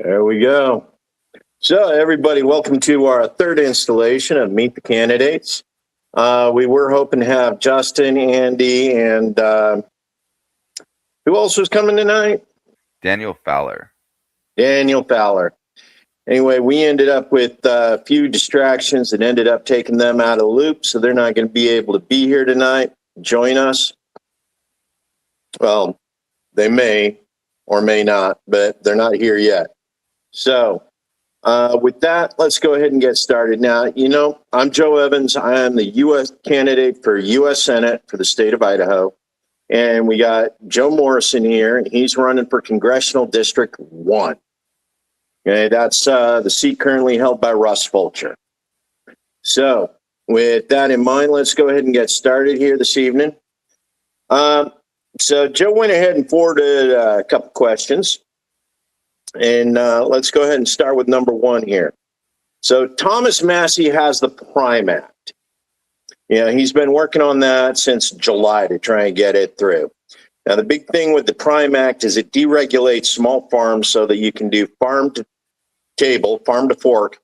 There we go. So, everybody, welcome to our third installation of Meet the Candidates. We were hoping to have Justin, Andy, and who else was coming tonight? Daniel Fowler. Daniel Fowler. Anyway, we ended up with a few distractions and ended up taking them out of the loop, so they're not going to be able to be here tonight, join us. Well, they may or may not, but they're not here yet. So, with that, let's go ahead and get started. Now, I'm Joe Evans. I am the U.S. candidate for U.S. Senate for the state of Idaho. And we got Joe Morrison here, and he's running for Congressional District 1. Okay, that's the seat currently held by Russ Fulcher. So, with that in mind, let's go ahead and get started here this evening. So, Joe went ahead and forwarded a couple questions. And let's go ahead and start with number one here. So Thomas Massie has the Prime Act. He's been working on that since July to try and get it through. Now, the big thing with the Prime Act is it deregulates small farms so that you can do farm to table, farm to fork,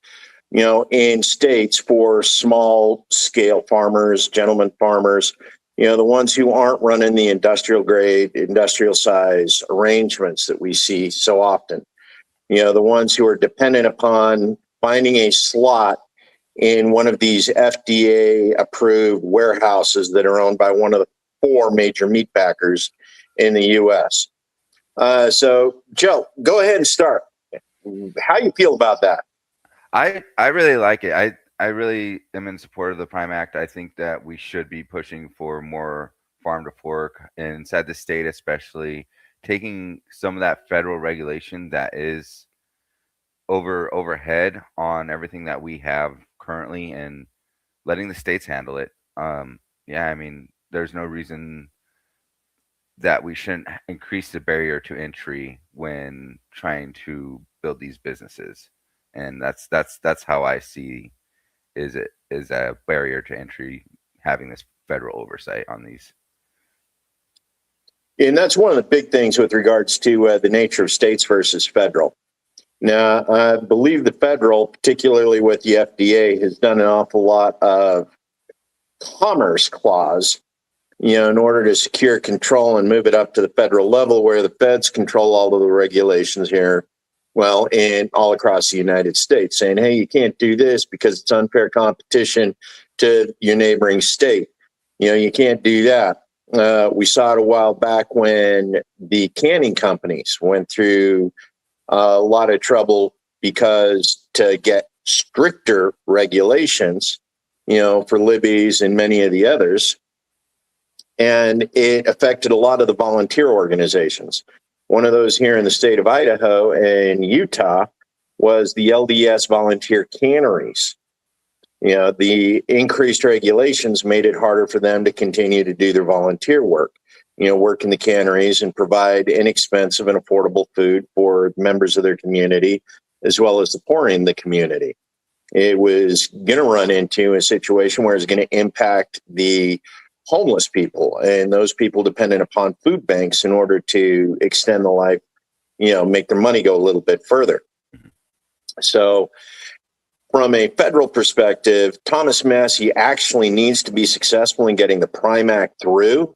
in states for small scale farmers, gentleman farmers, the ones who aren't running the industrial grade, industrial size arrangements that we see so often. The ones who are dependent upon finding a slot in one of these FDA-approved warehouses that are owned by one of the 4 major meat packers in the U.S. So, Joe, go ahead and start. How do you feel about that? I really like it. I really am in support of the Prime Act. I think that we should be pushing for more farm to fork inside the state, especially taking some of that federal regulation that is overhead on everything that we have currently and letting the states handle it. There's no reason that we shouldn't increase the barrier to entry when trying to build these businesses. And that's how I see is a barrier to entry having this federal oversight on these. And that's one of the big things with regards to the nature of states versus federal. Now, I believe the federal, particularly with the FDA, has done an awful lot of commerce clause, in order to secure control and move it up to the federal level where the feds control all of the regulations here, and all across the United States, saying, hey, you can't do this because it's unfair competition to your neighboring state. You can't do that. We saw it a while back when the canning companies went through a lot of trouble because to get stricter regulations, for Libby's and many of the others. And it affected a lot of the volunteer organizations. One of those here in the state of Idaho and Utah was the LDS volunteer canneries. The increased regulations made it harder for them to continue to do their volunteer work. Work in the canneries and provide inexpensive and affordable food for members of their community, as well as the poor in the community. It was going to run into a situation where it's going to impact the homeless people and those people dependent upon food banks in order to extend the life, make their money go a little bit further. So from a federal perspective, Thomas Massie actually needs to be successful in getting the Prime Act through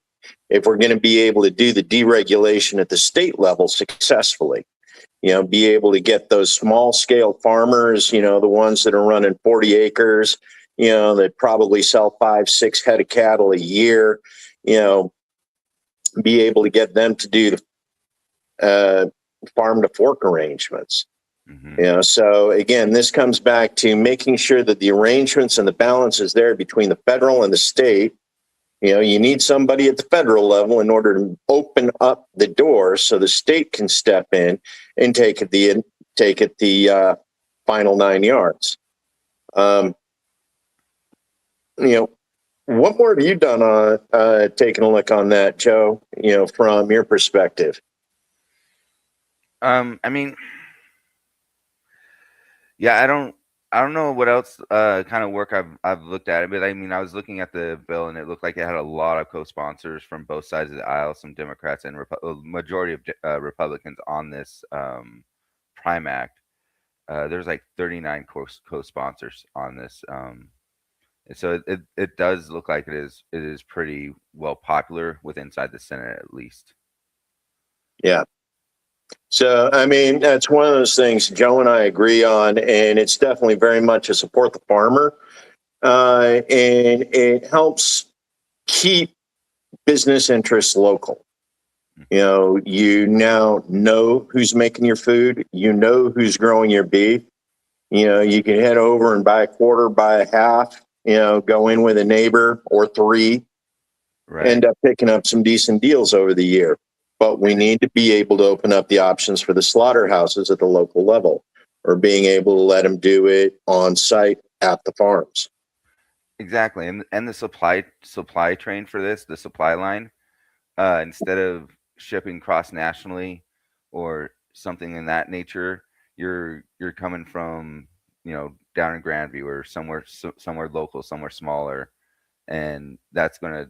if we're going to be able to do the deregulation at the state level successfully. Be able to get those small scale farmers, the ones that are running 40 acres, that probably sell 5-6 head of cattle a year, be able to get them to do the farm to fork arrangements. Mm-hmm. So again, this comes back to making sure that the arrangements and the balance is there between the federal and the state. You need somebody at the federal level in order to open up the door so the state can step in and take it the final 9 yards. What more have you done on taking a look on that, Joe? From your perspective. I don't know what else kind of work I've looked at it, but I was looking at the bill and it looked like it had a lot of co-sponsors from both sides of the aisle, some Democrats and majority of Republicans on this Prime Act. There's like 39 co-sponsors on this. And so it does look like it is pretty well popular with inside the Senate at least. Yeah. So, I mean, that's one of those things Joe and I agree on, and it's definitely very much a support the farmer. And it helps keep business interests local. You now know who's making your food, who's growing your beef. You can head over and buy a quarter, buy a half, go in with a neighbor or three, Right. end up picking up some decent deals over the year. But we need to be able to open up the options for the slaughterhouses at the local level, or being able to let them do it on site at the farms. Exactly. And the supply train for this, the supply line, instead of shipping cross nationally or something in that nature, you're coming from, down in Grandview or somewhere local, somewhere smaller, and that's gonna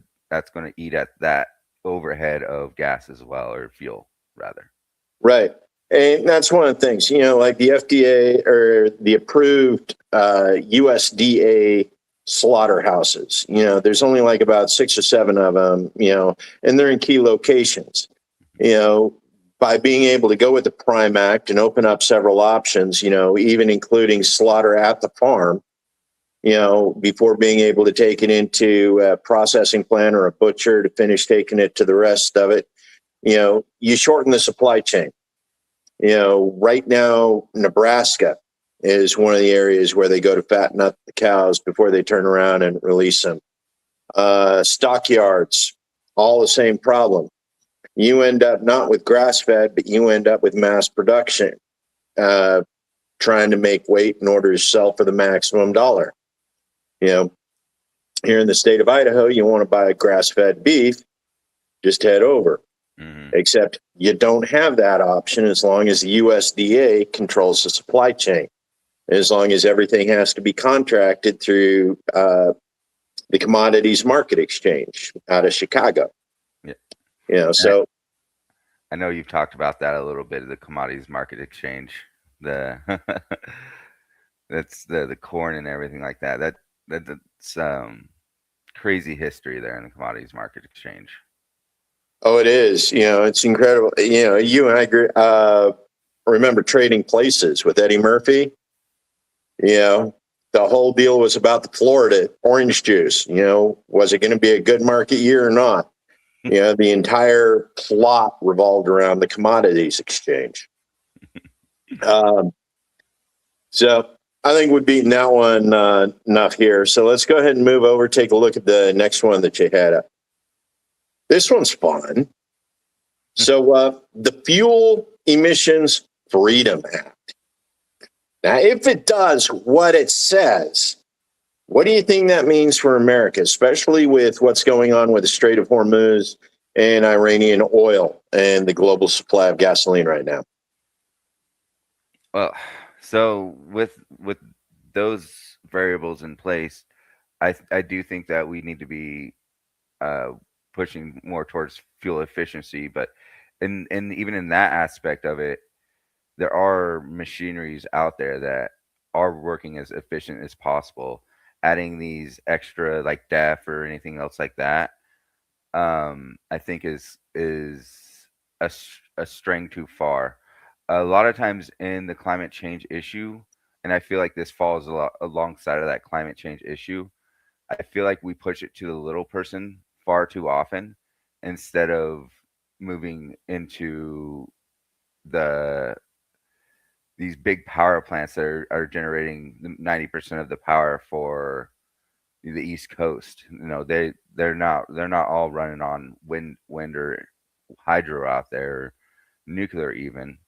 eat at that overhead of gas as well, or fuel rather. Right. And that's one of the things, like the FDA or the approved USDA slaughterhouses, there's only like about 6 or 7 of them, and they're in key locations. By being able to go with the Prime Act and open up several options, even including slaughter at the farm, before being able to take it into a processing plant or a butcher to finish taking it to the rest of it, you shorten the supply chain. Right now, Nebraska is one of the areas where they go to fatten up the cows before they turn around and release them. Stockyards, all the same problem. You end up not with grass-fed, but you end up with mass production, trying to make weight in order to sell for the maximum dollar. Here in the state of Idaho, you want to buy grass-fed beef, just head over. Except you don't have that option as long as the USDA controls the supply chain. As long as everything has to be contracted through the Commodities Market Exchange out of Chicago. Yeah. So I know you've talked about that a little bit, of the Commodities Market Exchange. That's the corn and everything like that. That's crazy history there in the Commodities Market Exchange. Oh, it is. It's incredible. You and I remember Trading Places with Eddie Murphy. The whole deal was about the Florida orange juice. Was it going to be a good market year or not? The entire plot revolved around the commodities exchange. So I think we've beaten that one enough here. So let's go ahead and move over, take a look at the next one that you had up. This one's fun. So the Fuel Emissions Freedom Act. Now, if it does what it says, what do you think that means for America, especially with what's going on with the Strait of Hormuz and Iranian oil and the global supply of gasoline right now? Well, so with those variables in place, I do think that we need to be pushing more towards fuel efficiency. But even in that aspect of it, there are machineries out there that are working as efficient as possible. Adding these extra like DEF or anything else like that, I think is a string too far. A lot of times in the climate change issue, and I feel like this falls a lot alongside of that climate change issue, I feel like we push it to the little person far too often, instead of moving into the these big power plants that are generating 90% of the power for the East Coast. They're not all running on wind or hydro out there, nuclear even.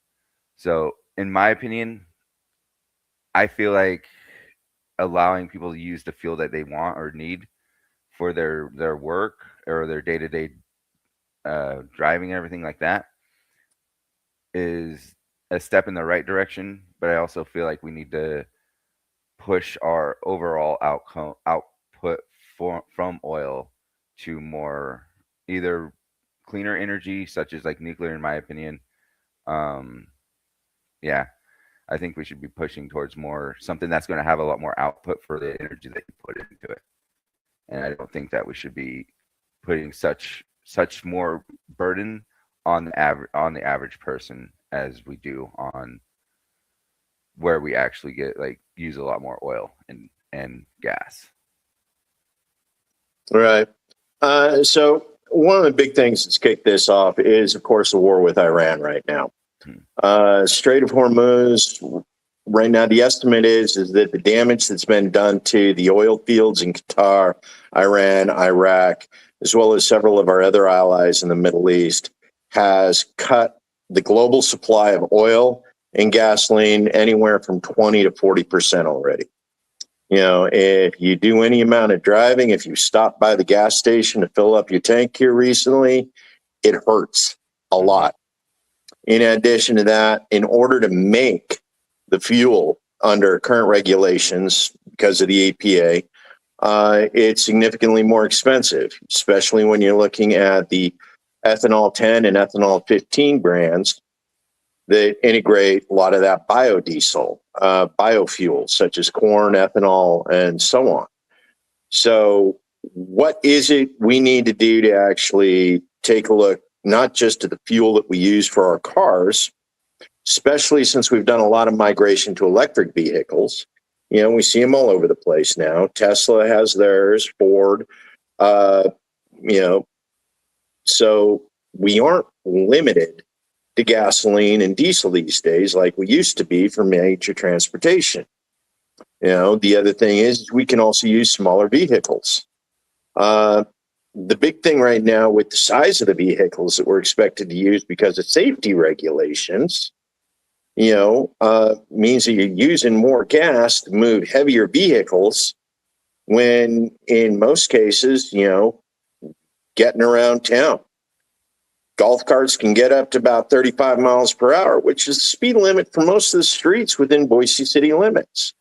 So in my opinion, I feel like allowing people to use the fuel that they want or need for their work or their day-to-day driving and everything like that is a step in the right direction. But I also feel like we need to push our overall output from oil to more either cleaner energy, such as like nuclear, in my opinion. Yeah, I think we should be pushing towards more something that's going to have a lot more output for the energy that you put into it. And I don't think that we should be putting such more burden on the average person as we do on where we actually use a lot more oil and gas. Right. So one of the big things that's kicked this off is, of course, the war with Iran right now. Strait of Hormuz, right now, the estimate is that the damage that's been done to the oil fields in Qatar, Iran, Iraq, as well as several of our other allies in the Middle East, has cut the global supply of oil and gasoline anywhere from 20 to 40% already. You know, if you do any amount of driving, if you stop by the gas station to fill up your tank here recently, it hurts a lot. In addition to that, in order to make the fuel under current regulations because of the EPA, it's significantly more expensive, especially when you're looking at the ethanol 10 and ethanol 15 brands that integrate a lot of that biodiesel, biofuels such as corn, ethanol, and so on. So what is it we need to do to actually take a look, not just at the fuel that we use for our cars, especially since we've done a lot of migration to electric vehicles. You know, we see them all over the place now. Tesla has theirs, Ford, you know, so we aren't limited to gasoline and diesel these days like we used to be for major transportation. You know, the other thing is we can also use smaller vehicles. The big thing right now with the size of the vehicles that we're expected to use because of safety regulations, you know, means that you're using more gas to move heavier vehicles when in most cases, you know, getting around town. Golf carts can get up to about 35 miles per hour, which is the speed limit for most of the streets within Boise city limits,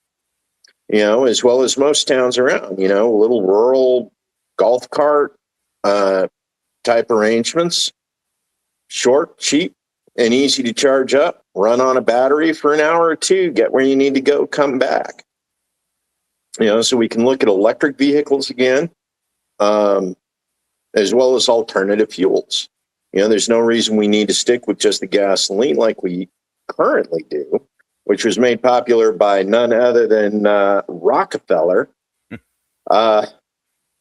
you know, as well as most towns around, you know, little rural golf cart type arrangements, short, cheap, and easy to charge up, run on a battery for an hour or two, get where you need to go, come back. You know, so we can look at electric vehicles again, as well as alternative fuels. You know, there's no reason we need to stick with just the gasoline like we currently do, which was made popular by none other than Rockefeller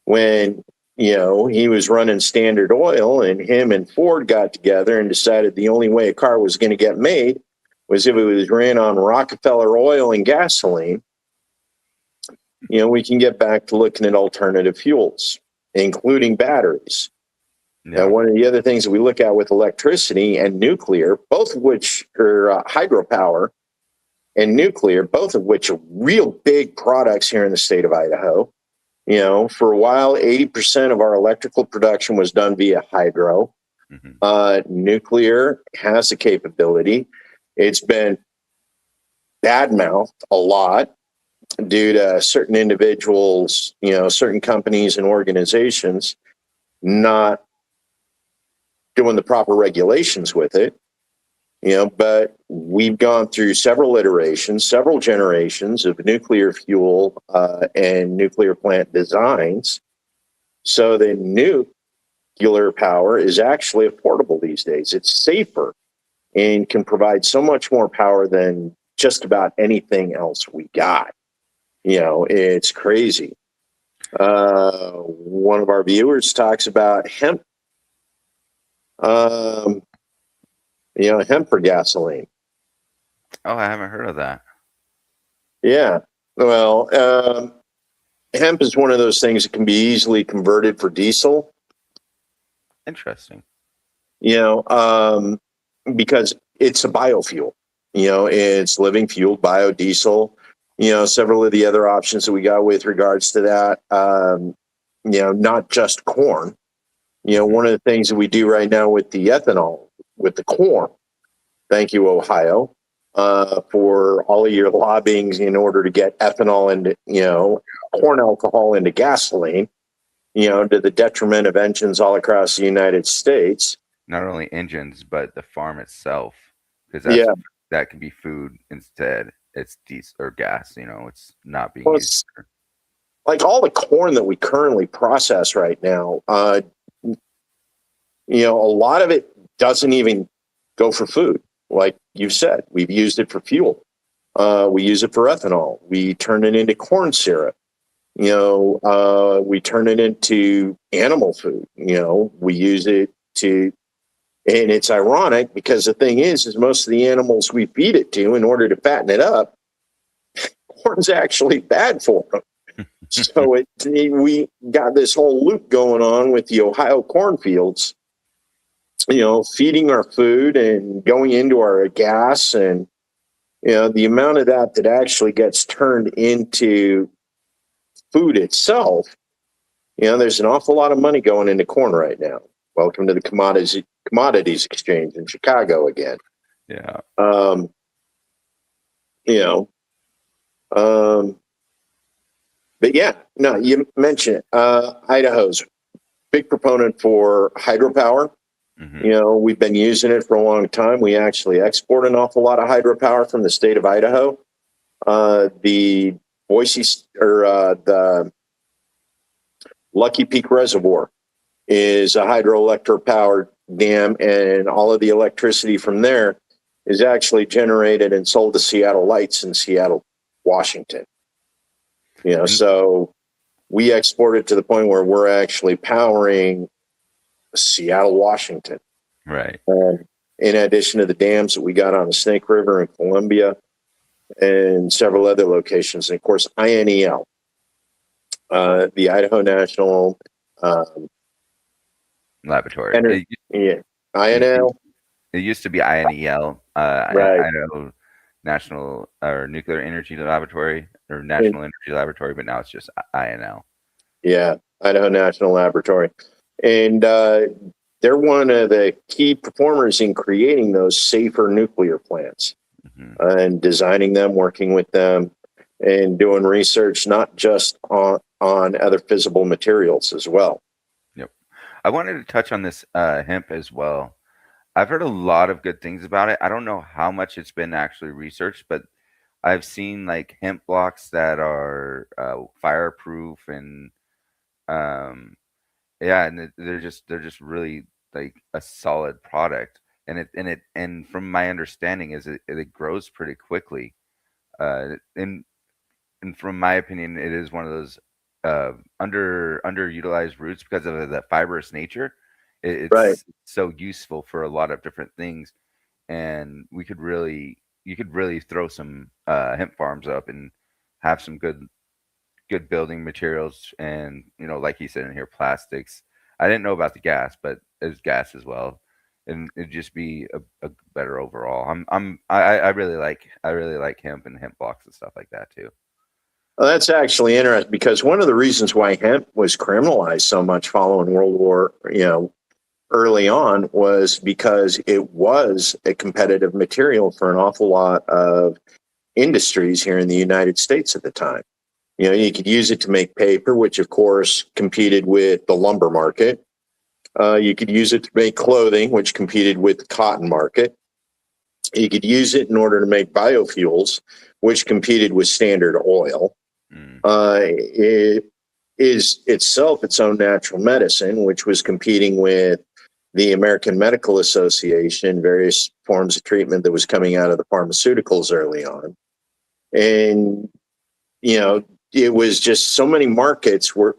when, you know, he was running Standard Oil, and him and Ford got together and decided the only way a car was going to get made was if it was ran on Rockefeller oil and gasoline. You know, we can get back to looking at alternative fuels, including batteries. Yeah. Now, one of the other things that we look at with electricity and nuclear, both of which are hydropower and nuclear, both of which are real big products here in the state of Idaho. You know, for a while, 80% of our electrical production was done via hydro. Nuclear has the capability. It's been badmouthed a lot due to certain individuals, you know, certain companies and organizations not doing the proper regulations with it, you know, but we've gone through several iterations, several generations of nuclear fuel and nuclear plant designs. So the nuclear power is actually affordable these days. It's safer and can provide so much more power than just about anything else we got. You know, it's crazy. One of our viewers talks about hemp. You know, hemp for gasoline. Oh, I haven't heard of that. Yeah. Well, hemp is one of those things that can be easily converted for diesel. Interesting. You know, because it's a biofuel. You know, it's living fuel, biodiesel. You know, several of the other options that we got with regards to that. You know, not just corn. You know, one of the things that we do right now with the ethanol, with the corn, thank you, Ohio, for all of your lobbying in order to get ethanol into, you know, corn alcohol into gasoline, you know, to the detriment of engines all across the United States. Not only engines, but the farm itself. Because Yeah. that can be food instead. It's diesel or gas. It's not being Well, used. it's like all the corn that we currently process right now. A lot of it doesn't even go for food. Like you said, we've used it for fuel. We use it for ethanol. We turn it into corn syrup. We turn it into animal food. We use it to, and it's ironic because the thing is most of the animals we feed it to in order to fatten it up, corn's actually bad for them. So we got this whole loop going on with the Ohio cornfields, feeding our food and going into our gas, and the amount of that actually gets turned into food itself. There's an awful lot of money going into corn right now. Welcome to the commodities exchange in Chicago again. Yeah. But yeah, no, you mentioned it. Idaho's big proponent for hydropower. Mm-hmm. We've been using it for a long time. We actually export an awful lot of hydropower from the state of Idaho. The Boise or the Lucky Peak Reservoir is a hydroelectric powered dam, and all of the electricity from there is actually generated and sold to Seattle Lights in Seattle, Washington. So we export it to the point where we're actually powering Seattle, Washington. Right. In addition to the dams that we got on the Snake River and Columbia and several other locations. And of course, INEL, the Idaho National Laboratory. INL. It used to be INEL, Right. Idaho National or Nuclear Energy Laboratory or National Energy Laboratory, but now it's just INL. Yeah, Idaho National Laboratory. And they're one of the key performers in creating those safer nuclear plants, and designing them, working with them, and doing research not just on other fissile materials as well. Yep. I wanted to touch on this hemp as well. I've heard a lot of good things about it. I don't know how much it's been actually researched, but I've seen like hemp blocks that are fireproof and yeah, and they're just really like a solid product. And from my understanding is it grows pretty quickly. And from my opinion, it is one of those underutilized roots because of the fibrous nature. It's Right. so useful for a lot of different things, and you could really throw some hemp farms up and have some good building materials, and like you said in here, plastics. I didn't know about the gas, but there's gas as well, and it'd just be a better overall. I really like hemp and hemp blocks and stuff like that too. Well, that's actually interesting because one of the reasons why hemp was criminalized so much following World War, early on, was because it was a competitive material for an awful lot of industries here in the United States at the time. You could use it to make paper, which of course competed with the lumber market. You could use it to make clothing, which competed with the cotton market. You could use it in order to make biofuels, which competed with Standard Oil. It is itself its own natural medicine, which was competing with the American Medical Association, various forms of treatment that was coming out of the pharmaceuticals early on. And, it was just so many markets were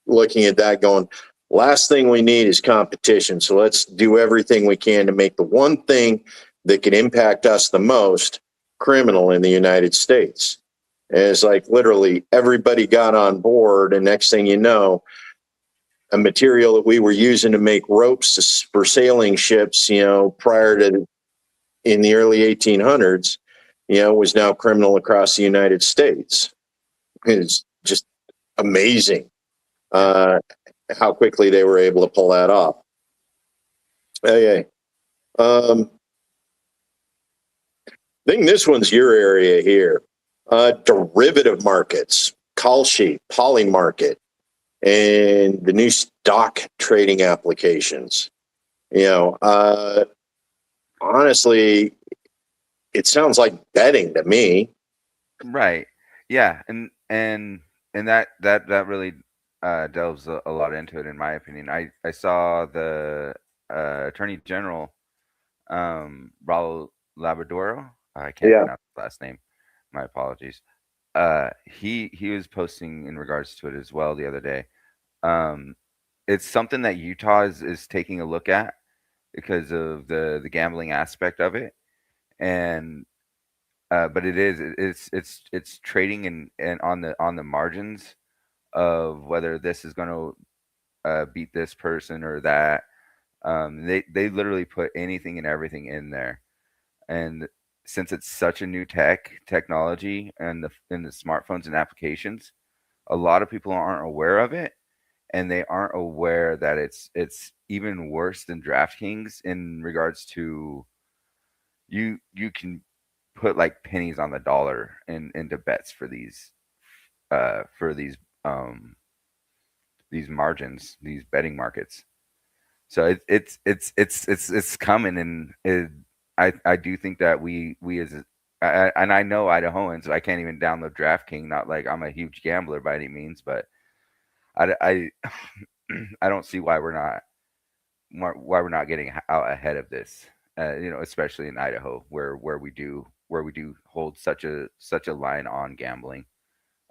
looking at that going, last thing we need is competition. So let's do everything we can to make the one thing that could impact us the most criminal in the United States. And it's like literally everybody got on board, and next thing you know, a material that we were using to make ropes for sailing ships, prior to in the early 1800s, was now criminal across the United States. It's just amazing how quickly they were able to pull that off. Okay. I think this one's your area here. Derivative markets, call sheet, poly market, and the new stock trading applications. Honestly, it sounds like betting to me. Right. Yeah, and that really delves a lot into it, in my opinion. I saw the Attorney General, Raul Labradoro. I can't Yeah. pronounce his last name. My apologies. He was posting in regards to it as well the other day. Um, it's something that Utah is taking a look at because of the gambling aspect of it, and but it's trading and on the margins of whether this is going to beat this person or that. They literally put anything and everything in there, and since it's such a new technology and the smartphones and applications, a lot of people aren't aware of it, and they aren't aware that it's even worse than DraftKings in regards to you can put like pennies on the dollar into bets for these margins, these betting markets. So it's coming, and I do think that we as and I know Idahoans, I can't even download DraftKings. Not like I'm a huge gambler by any means, but I I don't see why we're not getting out ahead of this. Especially in Idaho, where we do hold such a line on gambling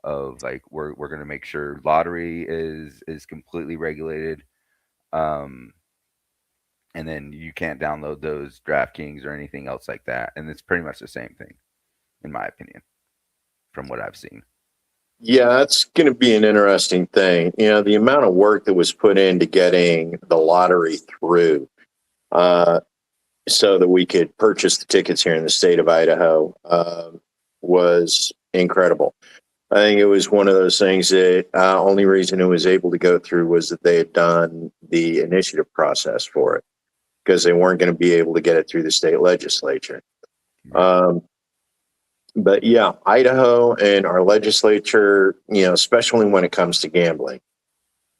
of like we're going to make sure lottery is completely regulated, um, and then you can't download those DraftKings or anything else like that, and it's pretty much the same thing, in my opinion, from what I've seen. Yeah, that's going to be an interesting thing. The amount of work that was put into getting the lottery through, uh, so that we could purchase the tickets here in the state of Idaho, was incredible. I think it was one of those things that only reason it was able to go through was that they had done the initiative process for it, because they weren't going to be able to get it through the state legislature. Right. But yeah, Idaho and our legislature, especially when it comes to gambling,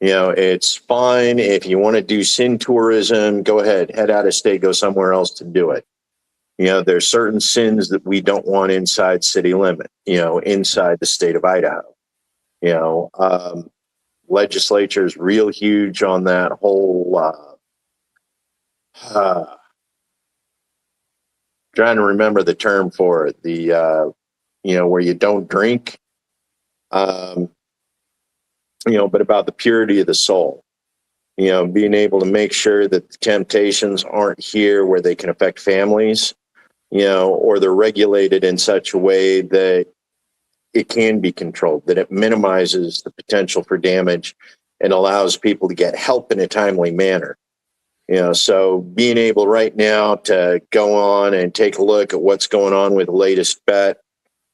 it's fine if you want to do sin tourism, go ahead, head out of state, go somewhere else to do it. There's certain sins that we don't want inside city limit, inside the state of Idaho. You know, Legislature is real huge on that whole. Trying to remember the term for it. Where you don't drink. Um, but about the purity of the soul. Being able to make sure that the temptations aren't here where they can affect families. Or they're regulated in such a way that it can be controlled, that it minimizes the potential for damage and allows people to get help in a timely manner. So being able right now to go on and take a look at what's going on with the latest bet,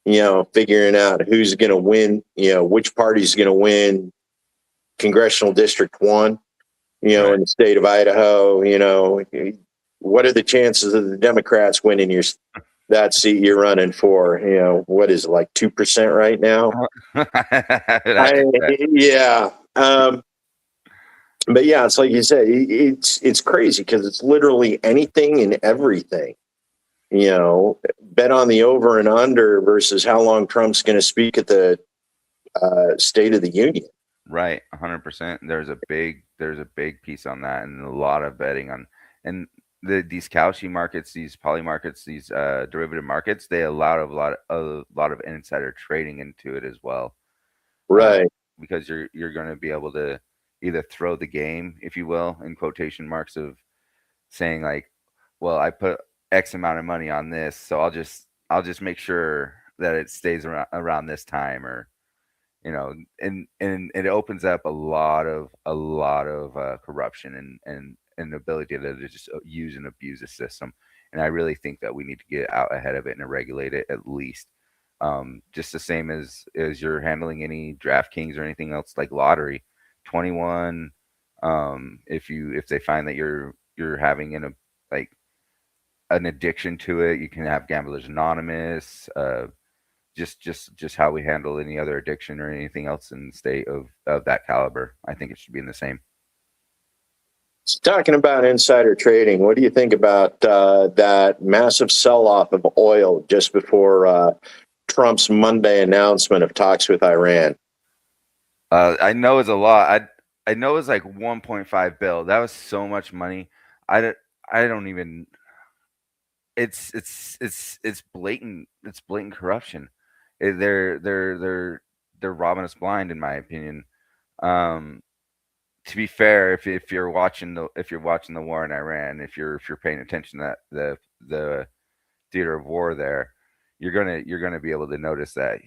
figuring out who's going to win, which party's going to win Congressional District 1, Right. in the state of Idaho, what are the chances of the Democrats winning that seat you're running for? What is it, like 2% right now? Yeah. But yeah, it's like you said, it's crazy because it's literally anything and everything. Bet on the over and under versus how long Trump's going to speak at the State of the Union. Right, 100%. There's a big piece on that, and a lot of betting on, and these Kalshi markets, these poly markets, these derivative markets. They allow a lot of insider trading into it as well, uh, Right. because you're going to be able to either throw the game, if you will, in quotation marks, of saying like, well, I put X amount of money on this, so I'll just make sure that it stays around this time, or and it opens up a lot of corruption and the ability to just use and abuse the system. And I really think that we need to get out ahead of it and regulate it at least. Just the same as you're handling any DraftKings or anything else like lottery, 21. If they find that you're having like an addiction to it, you can have Gamblers Anonymous. Just how we handle any other addiction or anything else in the state of that caliber. I think it should be in the same. So talking about insider trading, what do you think about that massive sell-off of oil just before Trump's Monday announcement of talks with Iran? I know it's a lot. I know it's like 1.5 bill. That was so much money. I don't, I don't even. It's blatant. It's blatant corruption. They're robbing us blind, in my opinion. Um, to be fair, if you're watching the war in Iran, if you're paying attention to that the theater of war there, you're gonna be able to notice that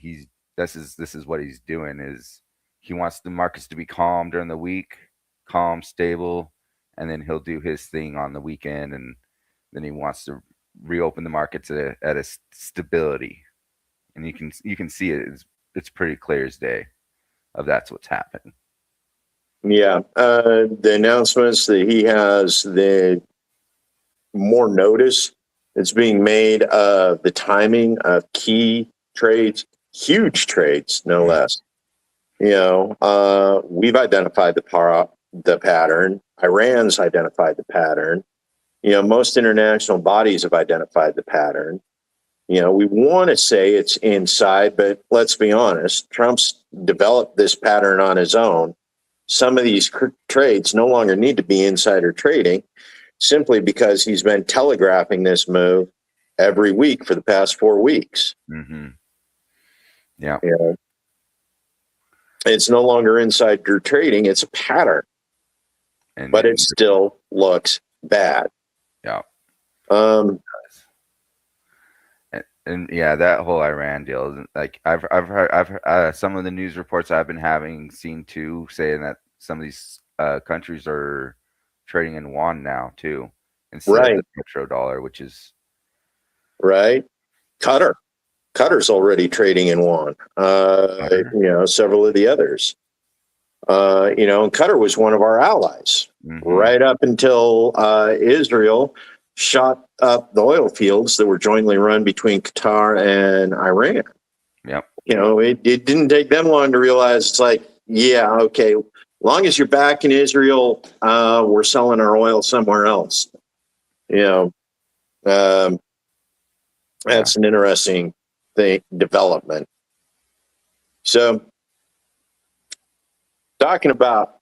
this is what he's doing is he wants the markets to be calm during the week, calm, stable, and then he'll do his thing on the weekend, and then he wants to reopen the markets at a stability, and you can see it. It's pretty clear as day of that's what's happening. Yeah, the announcements that he has, the more notice that's being made of the timing of key trades, huge trades, no less. We've identified the pattern. Iran's identified the pattern. Most international bodies have identified the pattern. We want to say it's inside, but let's be honest, Trump's developed this pattern on his own. Some of these trades no longer need to be insider trading simply because he's been telegraphing this move every week for the past 4 weeks. Mm-hmm. Yeah. It's no longer insider trading, it's a pattern, but it still looks bad. Yeah. Um, and yeah, that whole Iran deal, like I've heard some of the news reports I've been having seem to saying that some of these countries are trading in yuan now too, instead of the petrodollar, which is right. Qatar's already trading in yuan. Several of the others. And Qatar was one of our allies right up until Israel shot up the oil fields that were jointly run between Qatar and Iran. Yep. It didn't take them long to realize it's like, yeah, okay, long as you're back in Israel, we're selling our oil somewhere else. That's an interesting development. So, talking about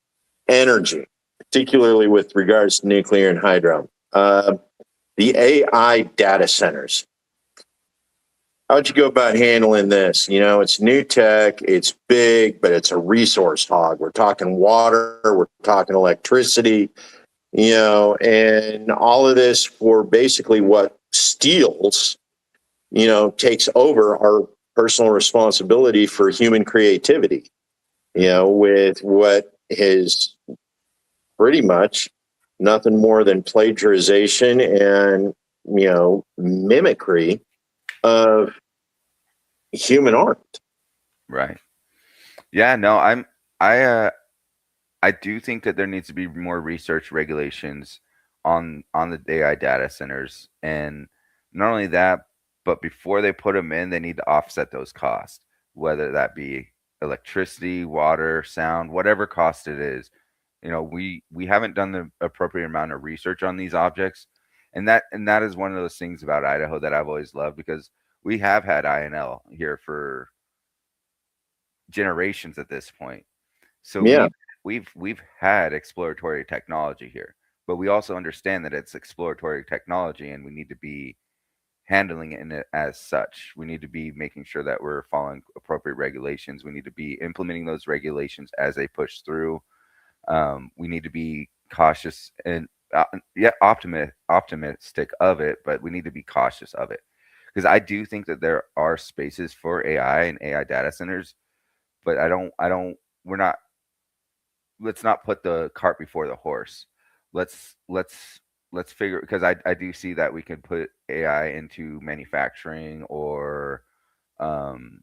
energy, particularly with regards to nuclear and hydro, the AI data centers. How would you go about handling this? It's new tech, it's big, but it's a resource hog. We're talking water, we're talking electricity, and all of this for basically what steals, takes over our personal responsibility for human creativity, with what is pretty much nothing more than plagiarization and, mimicry of human art. Right. Yeah, no, I do think that there needs to be more research regulations on the AI data centers, and not only that, but before they put them in, they need to offset those costs, whether that be electricity, water, sound, whatever cost it is. We haven't done the appropriate amount of research on these objects, and that is one of those things about Idaho that I've always loved, because we have had INL here for generations at this point. So Yeah. we've had exploratory technology here, but we also understand that it's exploratory technology, and we need to be handling it as such. We need to be making sure that we're following appropriate regulations. We need to be implementing those regulations as they push through. We need to be cautious and optimistic of it, but we need to be cautious of it, because I do think that there are spaces for AI and AI data centers, but we're not. Let's not put the cart before the horse. Let's figure, because I do see that we can put AI into manufacturing, or um,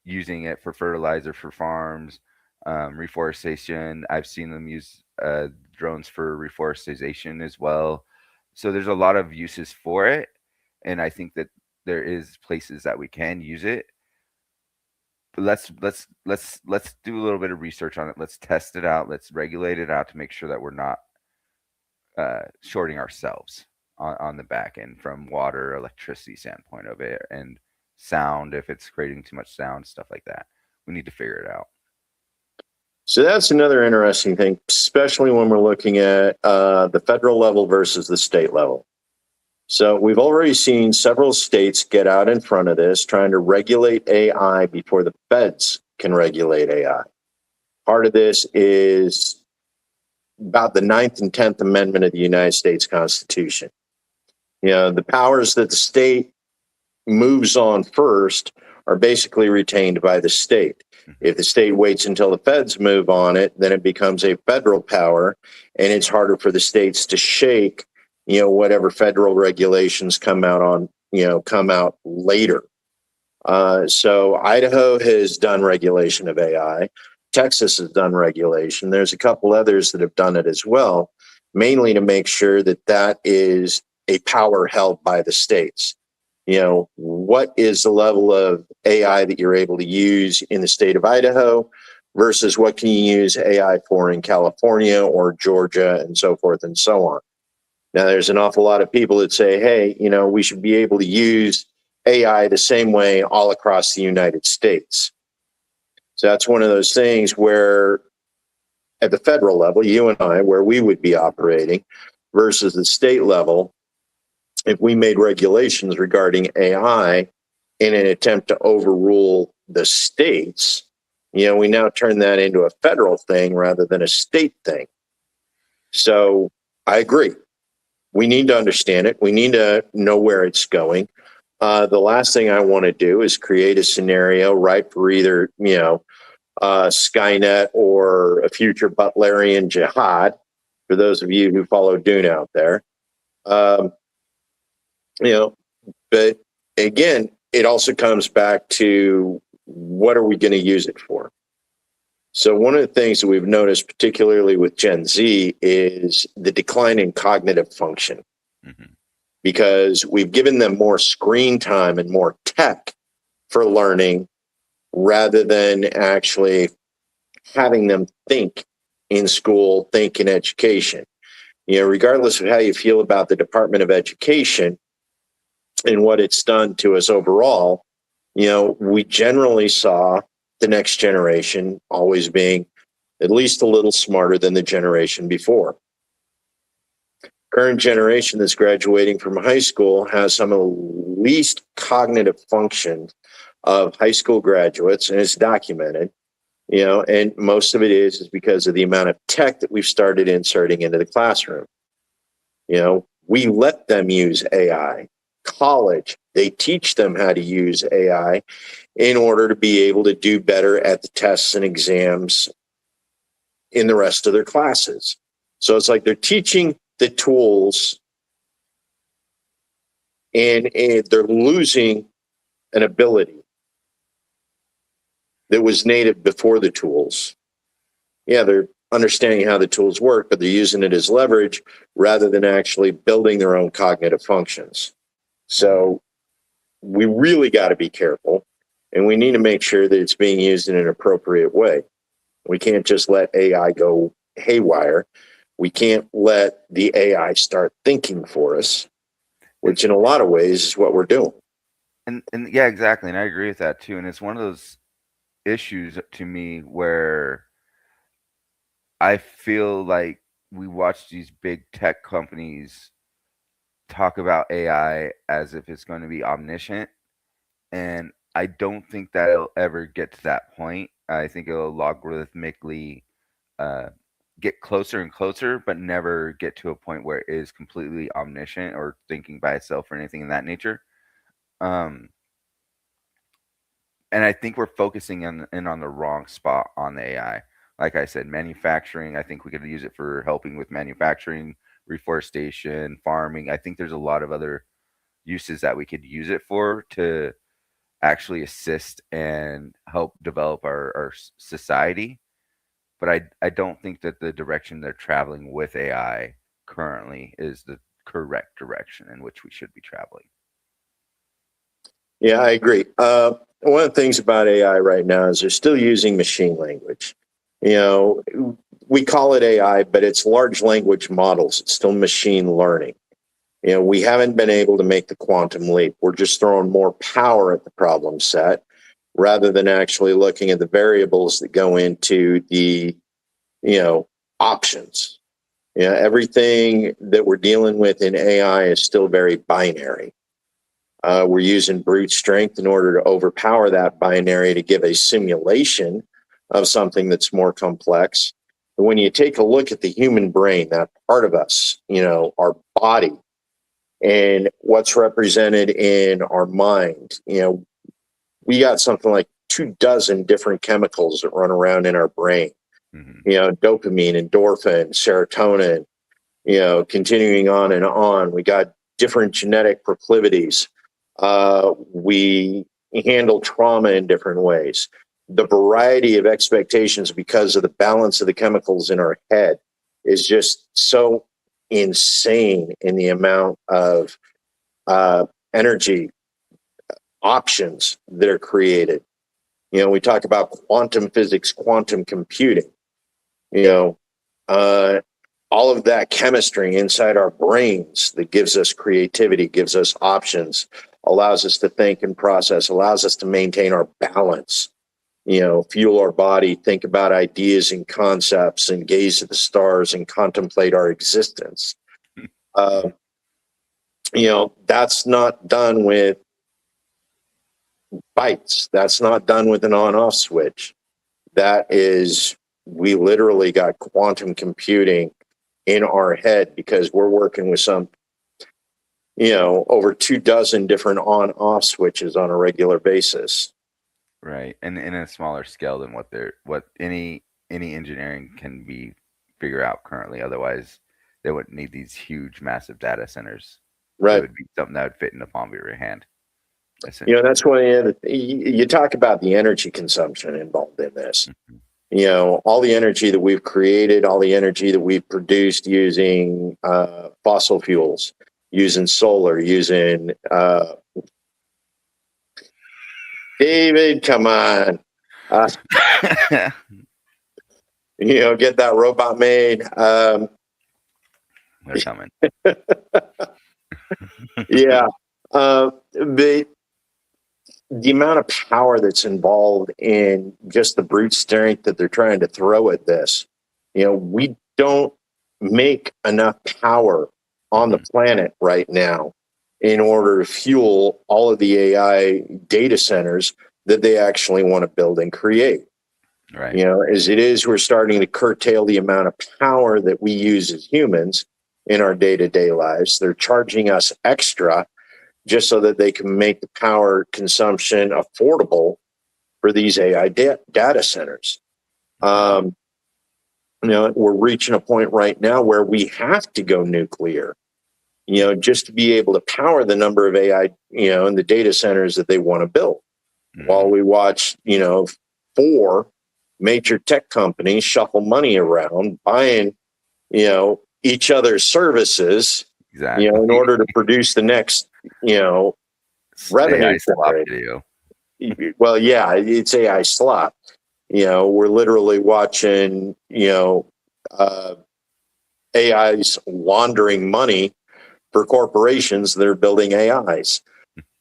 using it for fertilizer for farms, reforestation. I've seen them use drones for reforestation as well. So there's a lot of uses for it, and I think that there is places that we can use it. But let's do a little bit of research on it. Let's test it out. Let's regulate it out to make sure that we're not shorting ourselves on the back end from water, electricity standpoint of it, and sound, if it's creating too much sound, stuff like that. We need to figure it out. So that's another interesting thing, especially when we're looking at the federal level versus the state level. So we've already seen several states get out in front of this, trying to regulate AI before the feds can regulate AI. Part of this is about the 9th and 10th Amendment of the United States Constitution. You know, the powers that the state moves on first are basically retained by the state. If the state waits until the feds move on it, then it becomes a federal power, and it's harder for the states to shake, you know, whatever federal regulations come out later. So Idaho has done regulation of AI. Texas has done regulation. There's a couple others that have done it as well, mainly to make sure that that is a power held by the states. You know, what is the level of AI that you're able to use in the state of Idaho versus what can you use AI for in California or Georgia and so forth and so on. Now, there's an awful lot of people that say, hey, you know, we should be able to use AI the same way all across the United States. So that's one of those things where at the federal level, you and I, where we would be operating versus the state level, if we made regulations regarding AI in an attempt to overrule the states, you know, we now turn that into a federal thing rather than a state thing. So I agree. We need to understand it. We need to know where it's going. The last thing I want to do is create a scenario ripe for either, you know, Skynet or a future Butlerian jihad, for those of you who follow Dune out there. You know, but again, it also comes back to what are we going to use it for? So one of the things that we've noticed, particularly with Gen Z, is the decline in cognitive function. Mm-hmm. Because we've given them more screen time and more tech for learning rather than actually having them think in school, think in education. You know, regardless of how you feel about the Department of Education and what it's done to us overall, you know, we generally saw the next generation always being at least a little smarter than the generation before. Current generation that's graduating from high school has some of the least cognitive function of high school graduates, and it's documented, you know, and most of it is because of the amount of tech that we've started inserting into the classroom. You know, we let them use AI. College, they teach them how to use AI in order to be able to do better at the tests and exams in the rest of their classes. So it's like they're teaching the tools and they're losing an ability that was native before the tools. Yeah, they're understanding how the tools work, but they're using it as leverage rather than actually building their own cognitive functions. So we really got to be careful, and we need to make sure that it's being used in an appropriate way. We can't just let AI go haywire. We can't let the AI start thinking for us, which in a lot of ways is what we're doing. And yeah, exactly. And I agree with that too. And it's one of those issues to me where I feel like we watch these big tech companies talk about AI as if it's going to be omniscient. And I don't think that it'll ever get to that point. I think it'll logarithmically get closer and closer, but never get to a point where it is completely omniscient or thinking by itself or anything in that nature. And I think we're focusing in on the wrong spot on the AI. Like I said, manufacturing, I think we could use it for helping with manufacturing, reforestation, farming. I think there's a lot of other uses that we could use it for to actually assist and help develop our society. But I don't think that the direction they're traveling with AI currently is the correct direction in which we should be traveling. Yeah, I agree. One of the things about AI right now is they're still using machine language. You know, we call it AI, but it's large language models. It's still machine learning. We haven't been able to make the quantum leap. We're just throwing more power at the problem set rather than actually looking at the variables that go into the, options. Everything that we're dealing with in AI is still very binary. We're using brute strength in order to overpower that binary to give a simulation of something that's more complex. But when you take a look at the human brain, that part of us, our body, and what's represented in our mind, we got something like 24 different chemicals that run around in our brain. Dopamine, endorphin, serotonin, continuing on and on. We got different genetic proclivities. We handle trauma in different ways. The variety of expectations because of the balance of the chemicals in our head is just so insane in the amount of energy options that are created. We talk about quantum physics, quantum computing. All of that chemistry inside our brains that gives us creativity, gives us options, allows us to think and process, allows us to maintain our balance, fuel our body, think about ideas and concepts, and gaze at the stars and contemplate our existence. That's not done with bytes. That's not done with an on-off switch. We literally got quantum computing in our head because we're working with some, over 24 different on-off switches on a regular basis. Right, and in a smaller scale than what any engineering can figure out currently. Otherwise, they wouldn't need these huge, massive data centers. Right, it would be something that would fit in the palm of your hand. That's why you talk about the energy consumption involved in this. All the energy that we've created, all the energy that we've produced using fossil fuels, using solar, using David, come on. Get that robot made. They're coming. Yeah. The amount of power that's involved in just the brute strength that they're trying to throw at this, we don't make enough power on the planet right now in order to fuel all of the AI data centers that they actually want to build and create. Right. As it is, we're starting to curtail the amount of power that we use as humans in our day-to-day lives. They're charging us extra just so that they can make the power consumption affordable for these AI data centers. We're reaching a point right now where we have to go nuclear, just to be able to power the number of AI, and the data centers that they want to build. While we watch, 4 major tech companies shuffle money around, buying, each other's services, exactly. In order to produce the next, revenue AI slop generator. video. Well, yeah, it's AI slop. We're literally watching, AIs laundering money for corporations that are building AIs.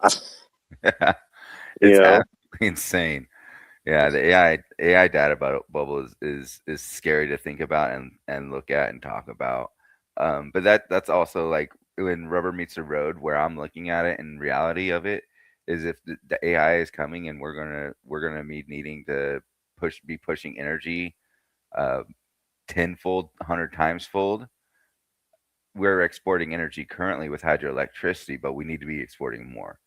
It's absolutely insane. Yeah, the AI data bubble is scary to think about and look at and talk about. But that's also like when rubber meets the road, where I'm looking at it and reality of it is if the AI is coming and we're gonna be needing to be pushing energy 10-fold, 100 times fold. We're exporting energy currently with hydroelectricity, but we need to be exporting more.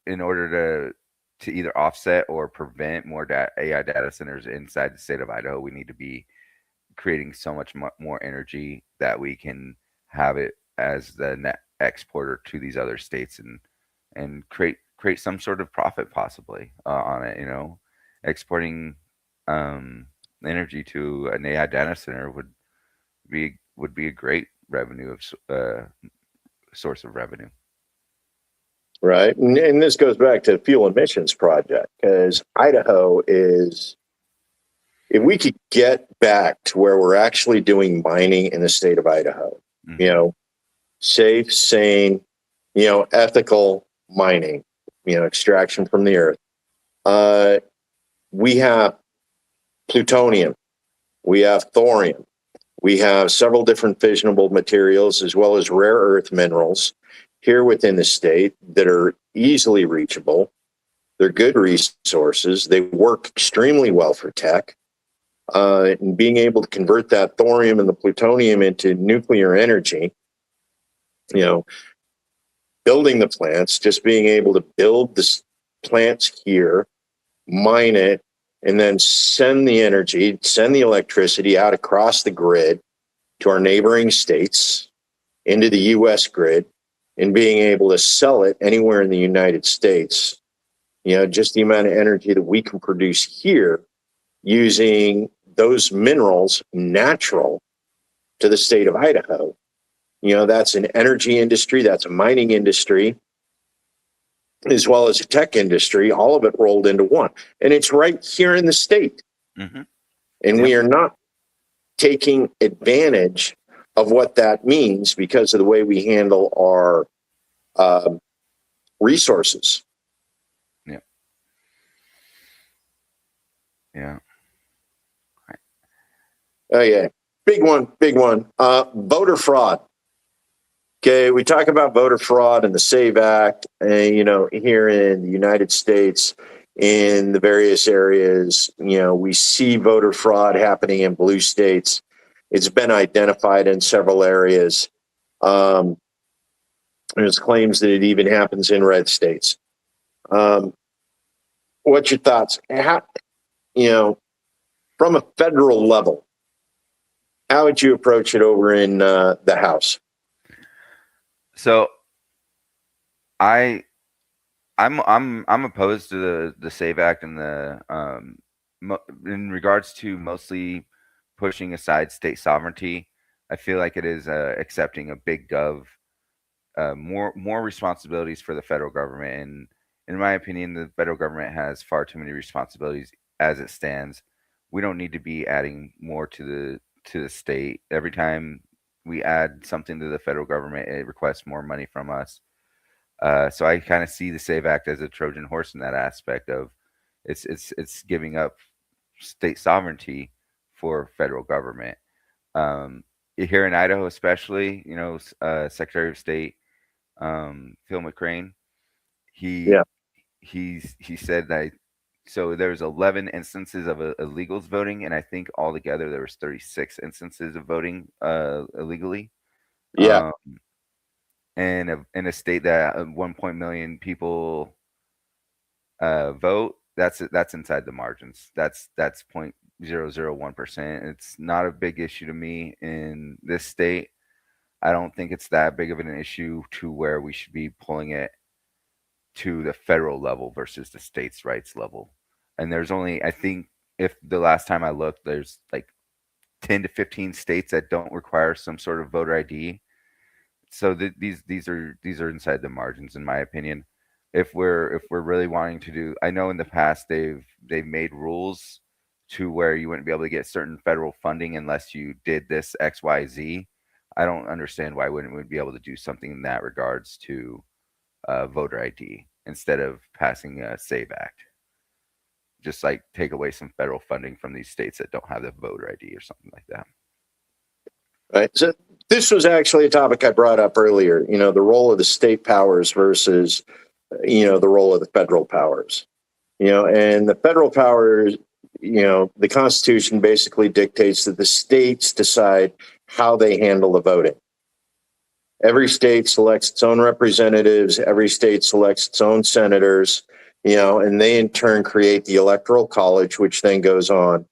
In order to either offset or prevent more AI data centers inside the state of Idaho, we need to be creating so much more energy that we can have it as the net exporter to these other states and create some sort of profit possibly on it. Exporting energy to an AI data center would be a great revenue of source of revenue. Right. And this goes back to the fuel emissions project, because Idaho is if we could get back to where we're actually doing mining in the state of Idaho, safe, sane, ethical mining, extraction from the earth. We have plutonium, we have thorium, we have several different fissionable materials as well as rare earth minerals here within the state that are easily reachable. They're good resources. They work extremely well for tech. And being able to convert that thorium and the plutonium into nuclear energy, building the plants, just being able to build the plants here, mine it, and then send the energy, send the electricity out across the grid to our neighboring states, into the U.S. grid, and being able to sell it anywhere in the United States. Just the amount of energy that we can produce here using those minerals natural to the state of Idaho. That's an energy industry, that's a mining industry, as well as a tech industry, all of it rolled into one. And it's right here in the state. Mm-hmm. And we are not taking advantage of what that means because of the way we handle our resources. Yeah. Yeah. Oh, yeah. Big one. Voter fraud. Okay, we talk about voter fraud and the SAVE Act, here in the United States, in the various areas, we see voter fraud happening in blue states. It's been identified in several areas. There's claims that it even happens in red states. What's your thoughts? From a federal level, how would you approach it over in the House? So I'm opposed to the SAVE Act and the in regards to mostly pushing aside state sovereignty. I feel like it is accepting a big gov, more responsibilities for the federal government. And in my opinion, the federal government has far too many responsibilities as it stands. We don't need to be adding more to the state. Every time we add something to the federal government, it requests more money from us. So I kind of see the SAVE Act as a Trojan horse in that aspect of it's giving up state sovereignty for federal government. Here in Idaho, especially, Secretary of State Phil McCrane, he said that. So there's 11 instances of illegals voting, and I think altogether there was 36 instances of voting illegally. Yeah. And in a state that 1 million people vote, that's inside the margins. That's 0.001%. It's not a big issue to me in this state. I don't think it's that big of an issue to where we should be pulling it to the federal level versus the states' rights level. And there's only, I think, if the last time I looked, there's like 10 to 15 states that don't require some sort of voter ID. So these are inside the margins, in my opinion. If we're really wanting to do, I know in the past they've made rules to where you wouldn't be able to get certain federal funding unless you did this XYZ. I don't understand why wouldn't we be able to do something in that regards to voter ID instead of passing a SAVE Act. Just like take away some federal funding from these states that don't have the voter ID or something like that. Right. So this was actually a topic I brought up earlier, the role of the state powers versus, the role of the federal powers, and the federal powers, the Constitution basically dictates that the states decide how they handle the voting. Every state selects its own representatives. Every state selects its own senators, and they in turn create the Electoral College, which then goes on,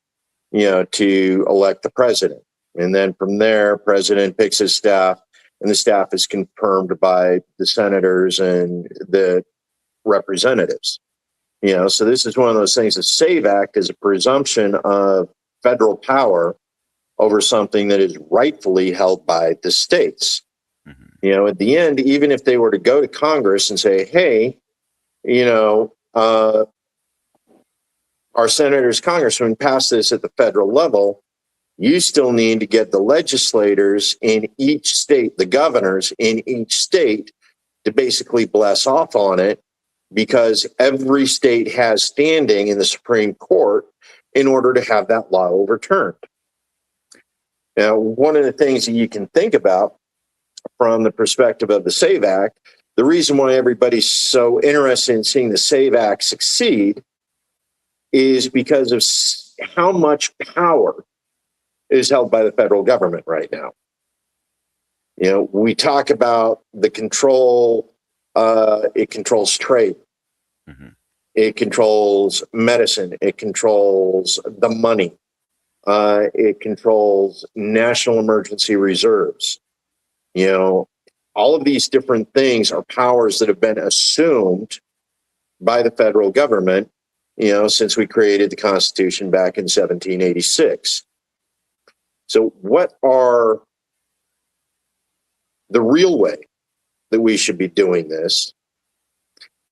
to elect the president. And then from there, president picks his staff, and the staff is confirmed by the senators and the representatives. So this is one of those things. The SAVE Act is a presumption of federal power over something that is rightfully held by the states. Mm-hmm. At the end, even if they were to go to Congress and say, hey, our senators, congressmen pass this at the federal level, you still need to get the legislators in each state, the governors in each state, to basically bless off on it, because every state has standing in the Supreme Court in order to have that law overturned. Now, one of the things that you can think about from the perspective of the SAVE Act, the reason why everybody's so interested in seeing the SAVE Act succeed is because of how much power is held by the federal government right now. You know, we talk about the control, it controls trade. Mm-hmm. It controls medicine. It controls the money. It controls national emergency reserves. You know, all of these different things are powers that have been assumed by the federal government, you know, since we created the Constitution back in 1786. So what are the real way that we should be doing this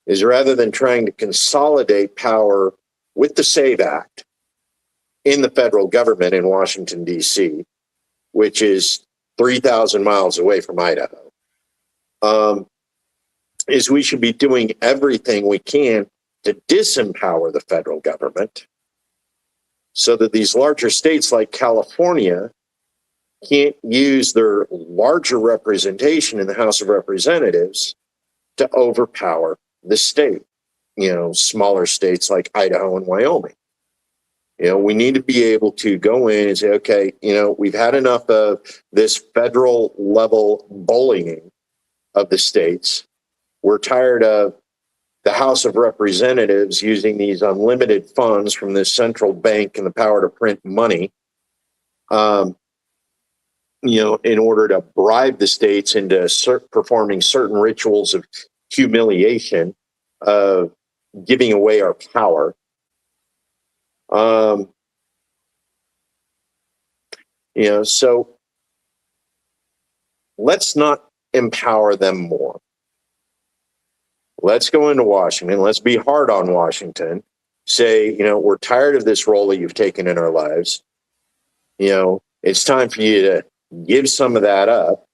is, rather than trying to consolidate power with the SAVE Act in the federal government in Washington, D.C., which is 3,000 miles away from Idaho, is we should be doing everything we can to disempower the federal government so that these larger states like California can't use their larger representation in the House of Representatives to overpower the state, you know, smaller states like Idaho and Wyoming. You know, we need to be able to go in and say, okay, you know, we've had enough of this federal level bullying of the states. We're tired of the House of Representatives using these unlimited funds from this central bank and the power to print money, you know, in order to bribe the states into performing certain rituals of humiliation, of giving away our power. You know, so let's not empower them more. Let's go into Washington. Let's be hard on Washington. Say, you know, we're tired of this role that you've taken in our lives. You know, it's time for you to give some of that up.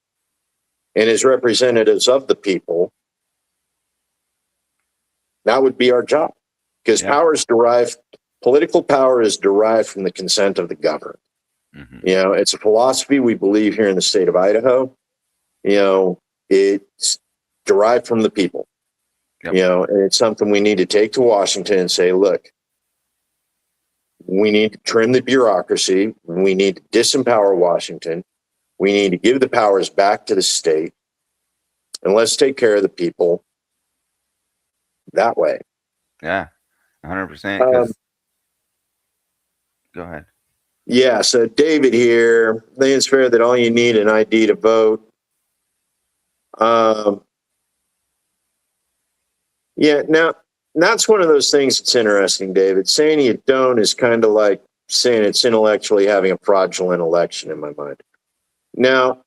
And as representatives of the people, that would be our job. Because power is derived, political power is derived from the consent of the governed. Mm-hmm. You know, it's a philosophy we believe here in the state of Idaho. You know, it's derived from the people. Yep. You know, and it's something we need to take to Washington and say, look, we need to trim the bureaucracy. We need to disempower Washington. We need to give the powers back to the state. And let's take care of the people that way. Yeah, 100%. Go ahead. Yeah, so David here, I think it's fair that all you need an ID to vote. Yeah, now that's one of those things that's interesting, David. Saying you don't is kind of like saying it's intellectually having a fraudulent election in my mind. Now,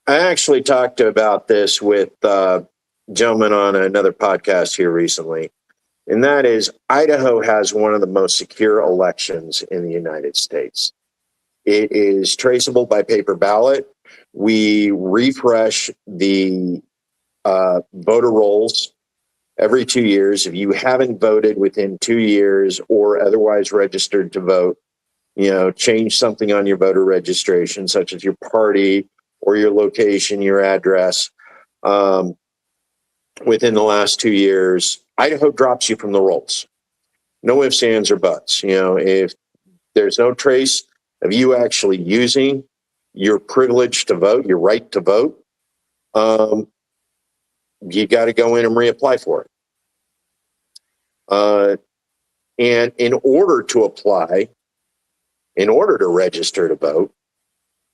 I actually talked about this with a gentleman on another podcast here recently, and that is Idaho has one of the most secure elections in the United States. It is traceable by paper ballot. We refresh the voter rolls every 2 years. If you haven't voted within 2 years or otherwise registered to vote, you know, change something on your voter registration, such as your party or your location, your address, within the last 2 years, Idaho drops you from the rolls. No ifs, ands, or buts. You know, if there's no trace of you actually using your privilege to vote, your right to vote, you got to go in and reapply for it. And in order to apply, in order to register to vote,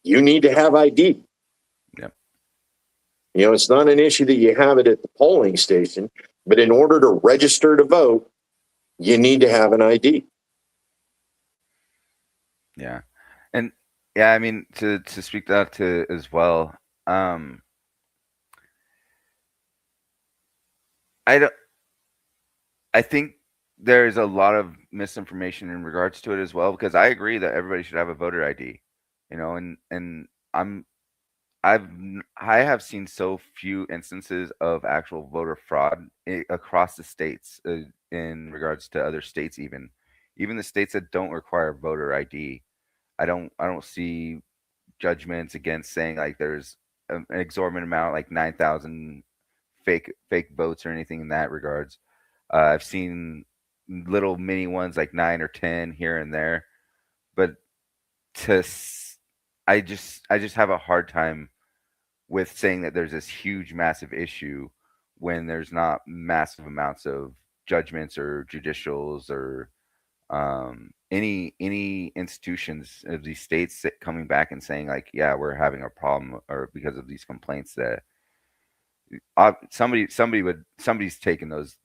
you need to have ID. Yep. You know, it's not an issue that you have it at the polling station, but in order to register to vote, you need to have an ID. Yeah. And yeah, I mean, to speak that to as well, I think there's a lot of misinformation in regards to it as well, because I agree that everybody should have a voter ID, and I'm I have seen so few instances of actual voter fraud across the states, in regards to other states, even the states that don't require voter ID. I don't see judgments against saying like there's an exorbitant amount, like 9,000 fake votes or anything in that regards. I've seen little mini ones like 9 or 10 here and there, but to s- I just have a hard time with saying that there's this huge massive issue when there's not massive amounts of judgments or judicials or any institutions of these states coming back and saying like, yeah, we're having a problem or because of these complaints that somebody's taken those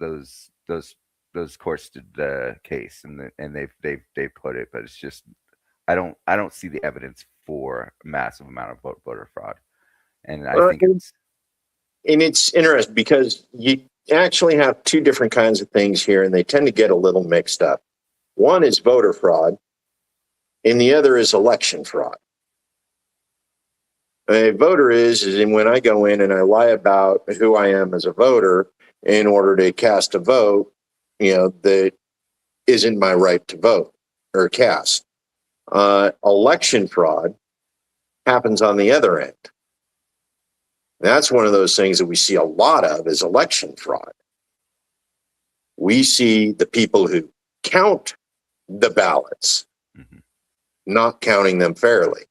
courts to the case, and they've put it, but it's just I don't see the evidence for a massive amount of voter fraud, and I Uh, think and, and it's interesting because you actually have two different kinds of things here, and they tend to get a little mixed up. One is voter fraud, and the other is election fraud. A voter is when I go in and I lie about who I am as a voter in order to cast a vote, that isn't my right to vote or cast. Election fraud happens on the other end. That's one of those things that we see a lot of is election fraud. We see the people who count the ballots Mhm. not counting them fairly,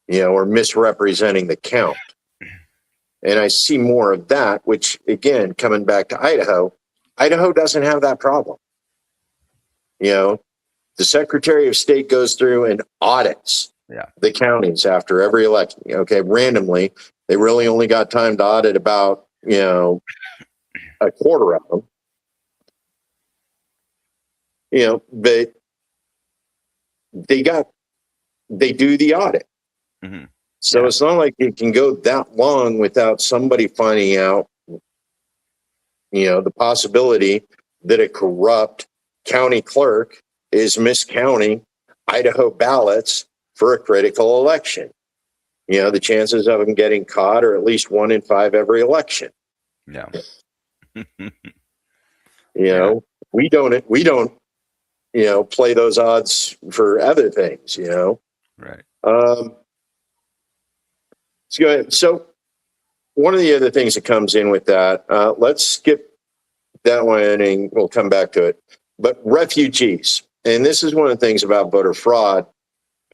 or misrepresenting the count. And I see more of that, which again, coming back to Idaho doesn't have that problem. The Secretary of State goes through and audits Yeah. the counties after every election. Okay, randomly, they really only got time to audit about, a quarter of them. But they do the audit. Hmm. So Yeah. it's not like it can go that long without somebody finding out, the possibility that a corrupt county clerk is miscounting Idaho ballots for a critical election. The chances of them getting caught are at least 1 in 5 every election. Yeah. You Yeah. know, we don't play those odds for other things. Right. Um, let's go ahead. So one of the other things that comes in with that, let's skip that one and we'll come back to it. But refugees, and this is one of the things about voter fraud,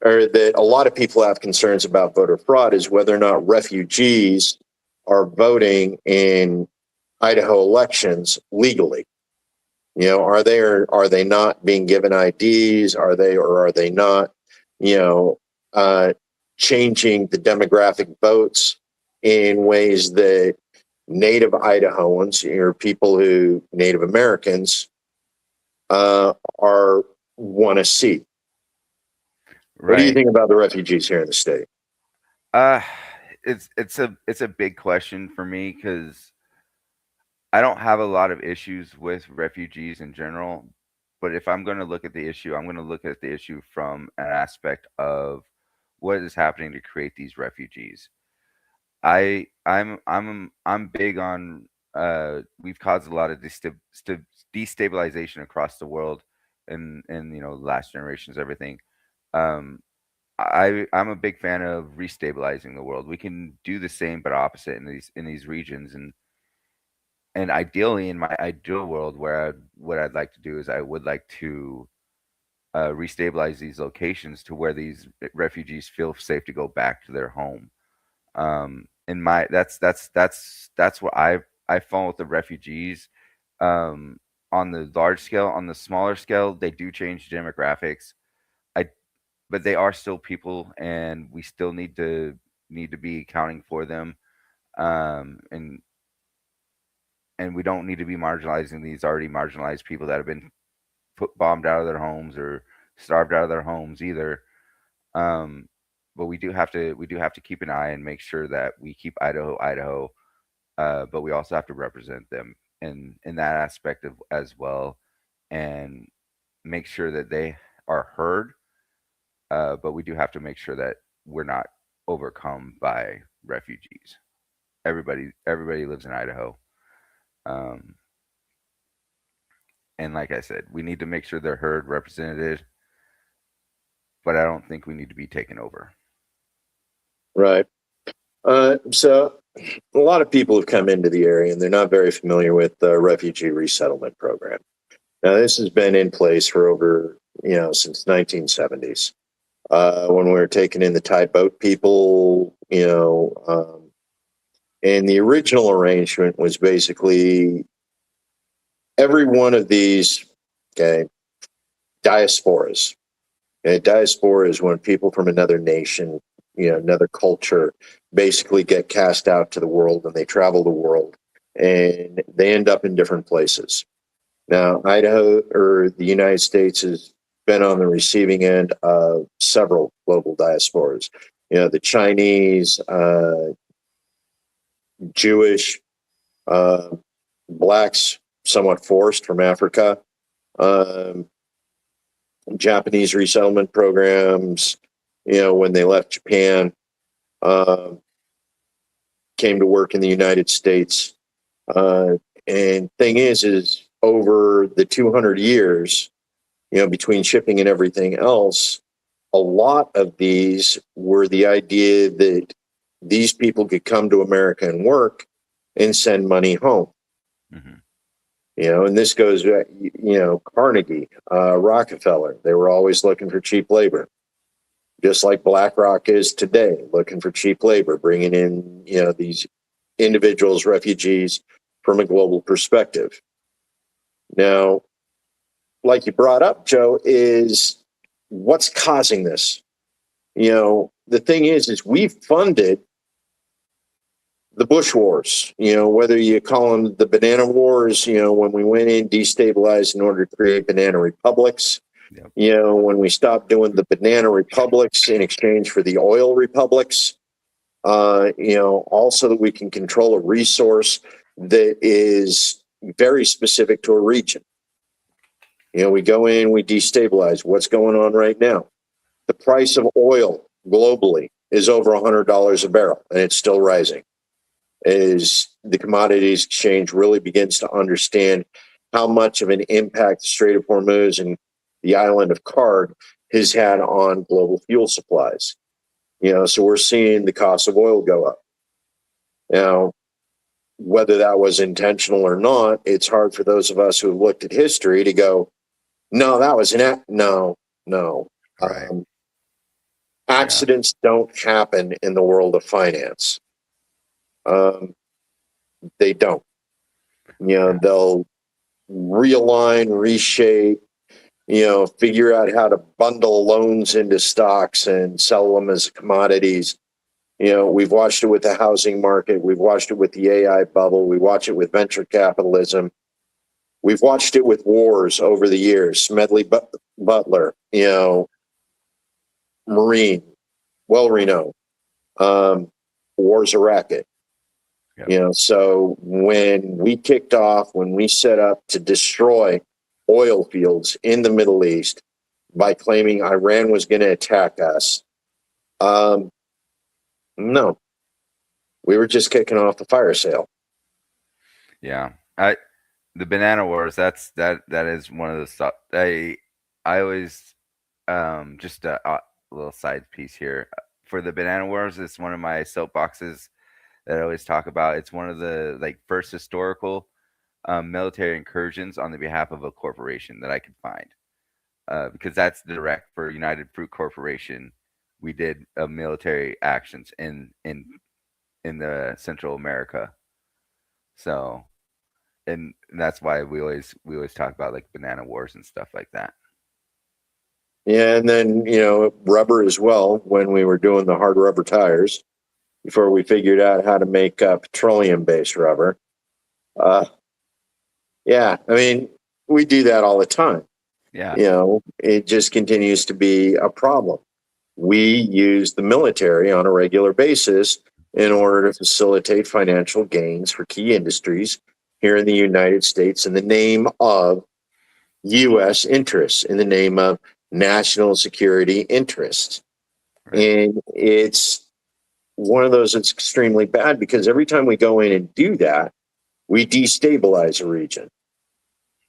or that a lot of people have concerns about voter fraud, is whether or not refugees are voting in Idaho elections legally. Are they or are they not being given IDs? Are they or are they not, you know, uh, changing the demographic votes in ways that Native Idahoans or Native Americans are want to see? What do you Right. think about the refugees here in the state? Uh, it's a big question for me because I don't have a lot of issues with refugees in general, but if I'm going to look at the issue, I'm going to look at the issue from an aspect of what is happening to create these refugees. I'm big on we've caused a lot of destabilization across the world and last generations everything. Um I'm a big fan of restabilizing the world. We can do the same but opposite in these regions, and ideally in my ideal world what I'd like to do is I would like to restabilize these locations to where these refugees feel safe to go back to their home. In my that's what I fall with the refugees. Um, on the large scale, on the smaller scale, they do change demographics. I But they are still people, and we still need to be accounting for them. And we don't need to be marginalizing these already marginalized people that have been bombed out of their homes or starved out of their homes either. Um, but we do have to keep an eye and make sure that we keep Idaho, Idaho. But we also have to represent them in that aspect of as well, and make sure that they are heard. But we do have to make sure that we're not overcome by refugees. Everybody lives in Idaho, um, and like I said, we need to make sure they're heard, represented. But I don't think we need to be taken over. Right. So a lot of people have come into the area and they're not very familiar with the refugee resettlement program. Now, this has been in place for over, since 1970s. When we were taking in the Thai boat people, and the original arrangement was basically every one of these, okay, diasporas. And a diaspora is when people from another nation, another culture, basically get cast out to the world and they travel the world and they end up in different places. Now, Idaho or the United States has been on the receiving end of several global diasporas. The Chinese, Jewish, blacks, somewhat forced from Africa, Japanese resettlement programs, when they left Japan, came to work in the United States. And thing is over the 200 years, between shipping and everything else, a lot of these were the idea that these people could come to America and work and send money home. Mm-hmm. And this goes back, Carnegie, Rockefeller, they were always looking for cheap labor, just like BlackRock is today, looking for cheap labor, bringing in, these individuals, refugees from a global perspective. Now, like you brought up, Joe, is what's causing this? The thing is we funded the Bush Wars, whether you call them the banana wars, when we went in, destabilized in order to create banana republics, Yep. When we stopped doing the banana republics in exchange for the oil republics, also that we can control a resource that is very specific to a region. We go in, we destabilize. What's going on right now? The price of oil globally is over $100 a barrel, and it's still rising. As the commodities exchange really begins to understand how much of an impact the Strait of Hormuz and the island of Karg has had on global fuel supplies. So we're seeing the cost of oil go up. Now, whether that was intentional or not, it's hard for those of us who have looked at history to go, no, that was no. Right. Accidents don't happen in the world of finance. They don't. They'll realign, reshape, figure out how to bundle loans into stocks and sell them as commodities. We've watched it with the housing market. We've watched it with the AI bubble. We watch it with venture capitalism. We've watched it with wars over the years. Smedley Butler, Marine, well renowned. War's a racket. Yep. So when we kicked off, when we set up to destroy oil fields in the Middle East by claiming Iran was going to attack us, no, we were just kicking off the fire sale. Yeah, the banana wars. That is one of the stuff. I always just a little side piece here for the banana wars. It's one of my soapboxes that I always talk about. It's one of the first historical military incursions on the behalf of a corporation that I could find, because that's direct for United Fruit Corporation. We did military actions in the Central America, so and that's why we always talk about banana wars and stuff like that. Yeah, and then rubber as well. When we were doing the hard rubber tires, before we figured out how to make petroleum-based rubber. Yeah, I mean, we do that all the time. Yeah. It just continues to be a problem. We use the military on a regular basis in order to facilitate financial gains for key industries here in the United States in the name of U.S. interests, in the name of national security interests. Right. And it's one of those that's extremely bad because every time we go in and do that, we destabilize a region.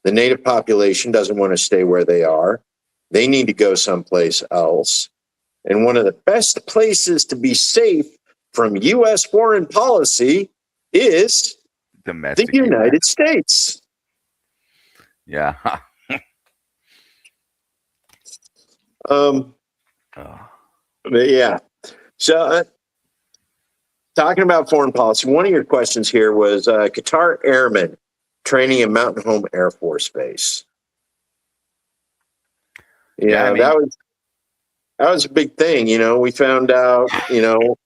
The native population doesn't want to stay where they are. They need to go someplace else. And one of the best places to be safe from U.S. foreign policy is Domestic the United States. Yeah. Um, Oh. but yeah. So talking about foreign policy, one of your questions here was Qatar Airmen training in Mountain Home Air Force Base. Yeah, I mean, that was a big thing. You know, we found out, you know,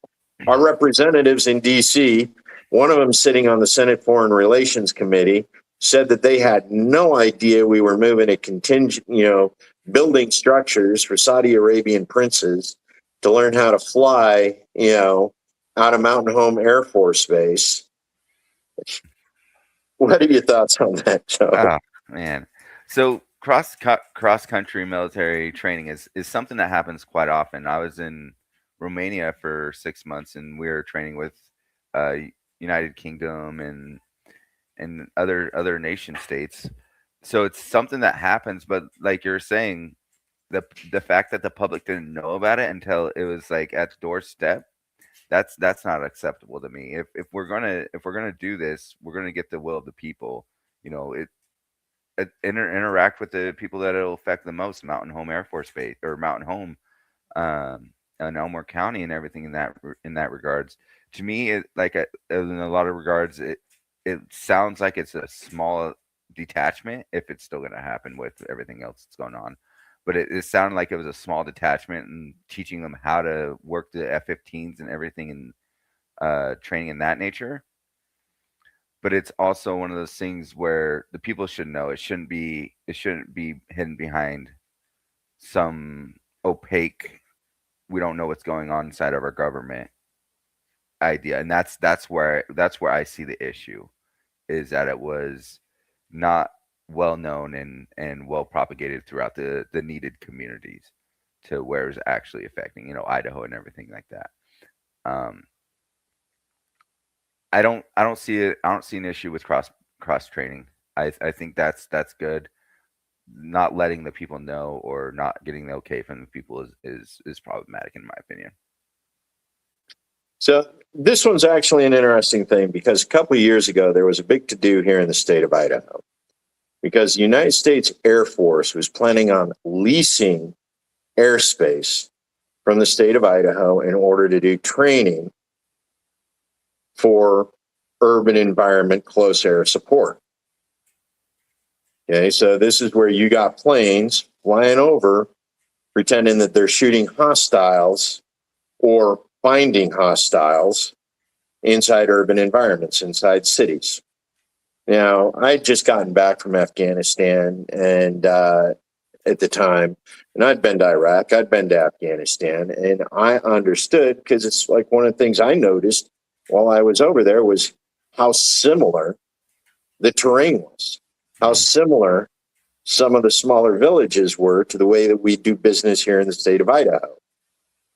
our representatives in DC, one of them sitting on the Senate Foreign Relations Committee, said that they had no idea we were moving a contingent, you know, building structures for Saudi Arabian princes to learn how to fly, you know, out of Mountain Home Air Force Base. What are your thoughts on that, Joe? oh man. So cross country military training is something that happens quite often. I was in Romania for 6 months, and we were training with uh, United Kingdom and other nation states. So it's something that happens, but like you're saying, the fact that the public didn't know about it until it was like at the doorstep, that's not acceptable to me. If we're gonna do this, we're gonna get the will of the people. You know, interact with the people that it'll affect the most. Mountain Home Air Force Base or Mountain Home, in Elmore County and everything in that regards. To me, in a lot of regards, it sounds like it's a small detachment if it's still going to happen with everything else that's going on. But it sounded like it was a small detachment and teaching them how to work the F-15s and everything and training in that nature. But it's also one of those things where the people should know it shouldn't be hidden behind some opaque, we don't know what's going on inside of our government idea. And that's where I see the issue, is that it was not well known and well propagated throughout the needed communities to where it's actually affecting, Idaho and everything like that. I don't see it. I don't see an issue with cross training. I think that's good. Not letting the people know or not getting the okay from the people is problematic in my opinion. So this one's actually an interesting thing because a couple of years ago, there was a big to-do here in the state of Idaho because the United States Air Force was planning on leasing airspace from the state of Idaho in order to do training for urban environment close air support. Okay, so this is where you got planes flying over, pretending that they're shooting hostiles or finding hostiles inside urban environments, inside cities. Now, I'd just gotten back from Afghanistan and at the time, and I'd been to Iraq, I'd been to Afghanistan, and I understood, because it's like one of the things I noticed while I was over there was how similar the terrain was, how similar some of the smaller villages were to the way that we do business here in the state of Idaho.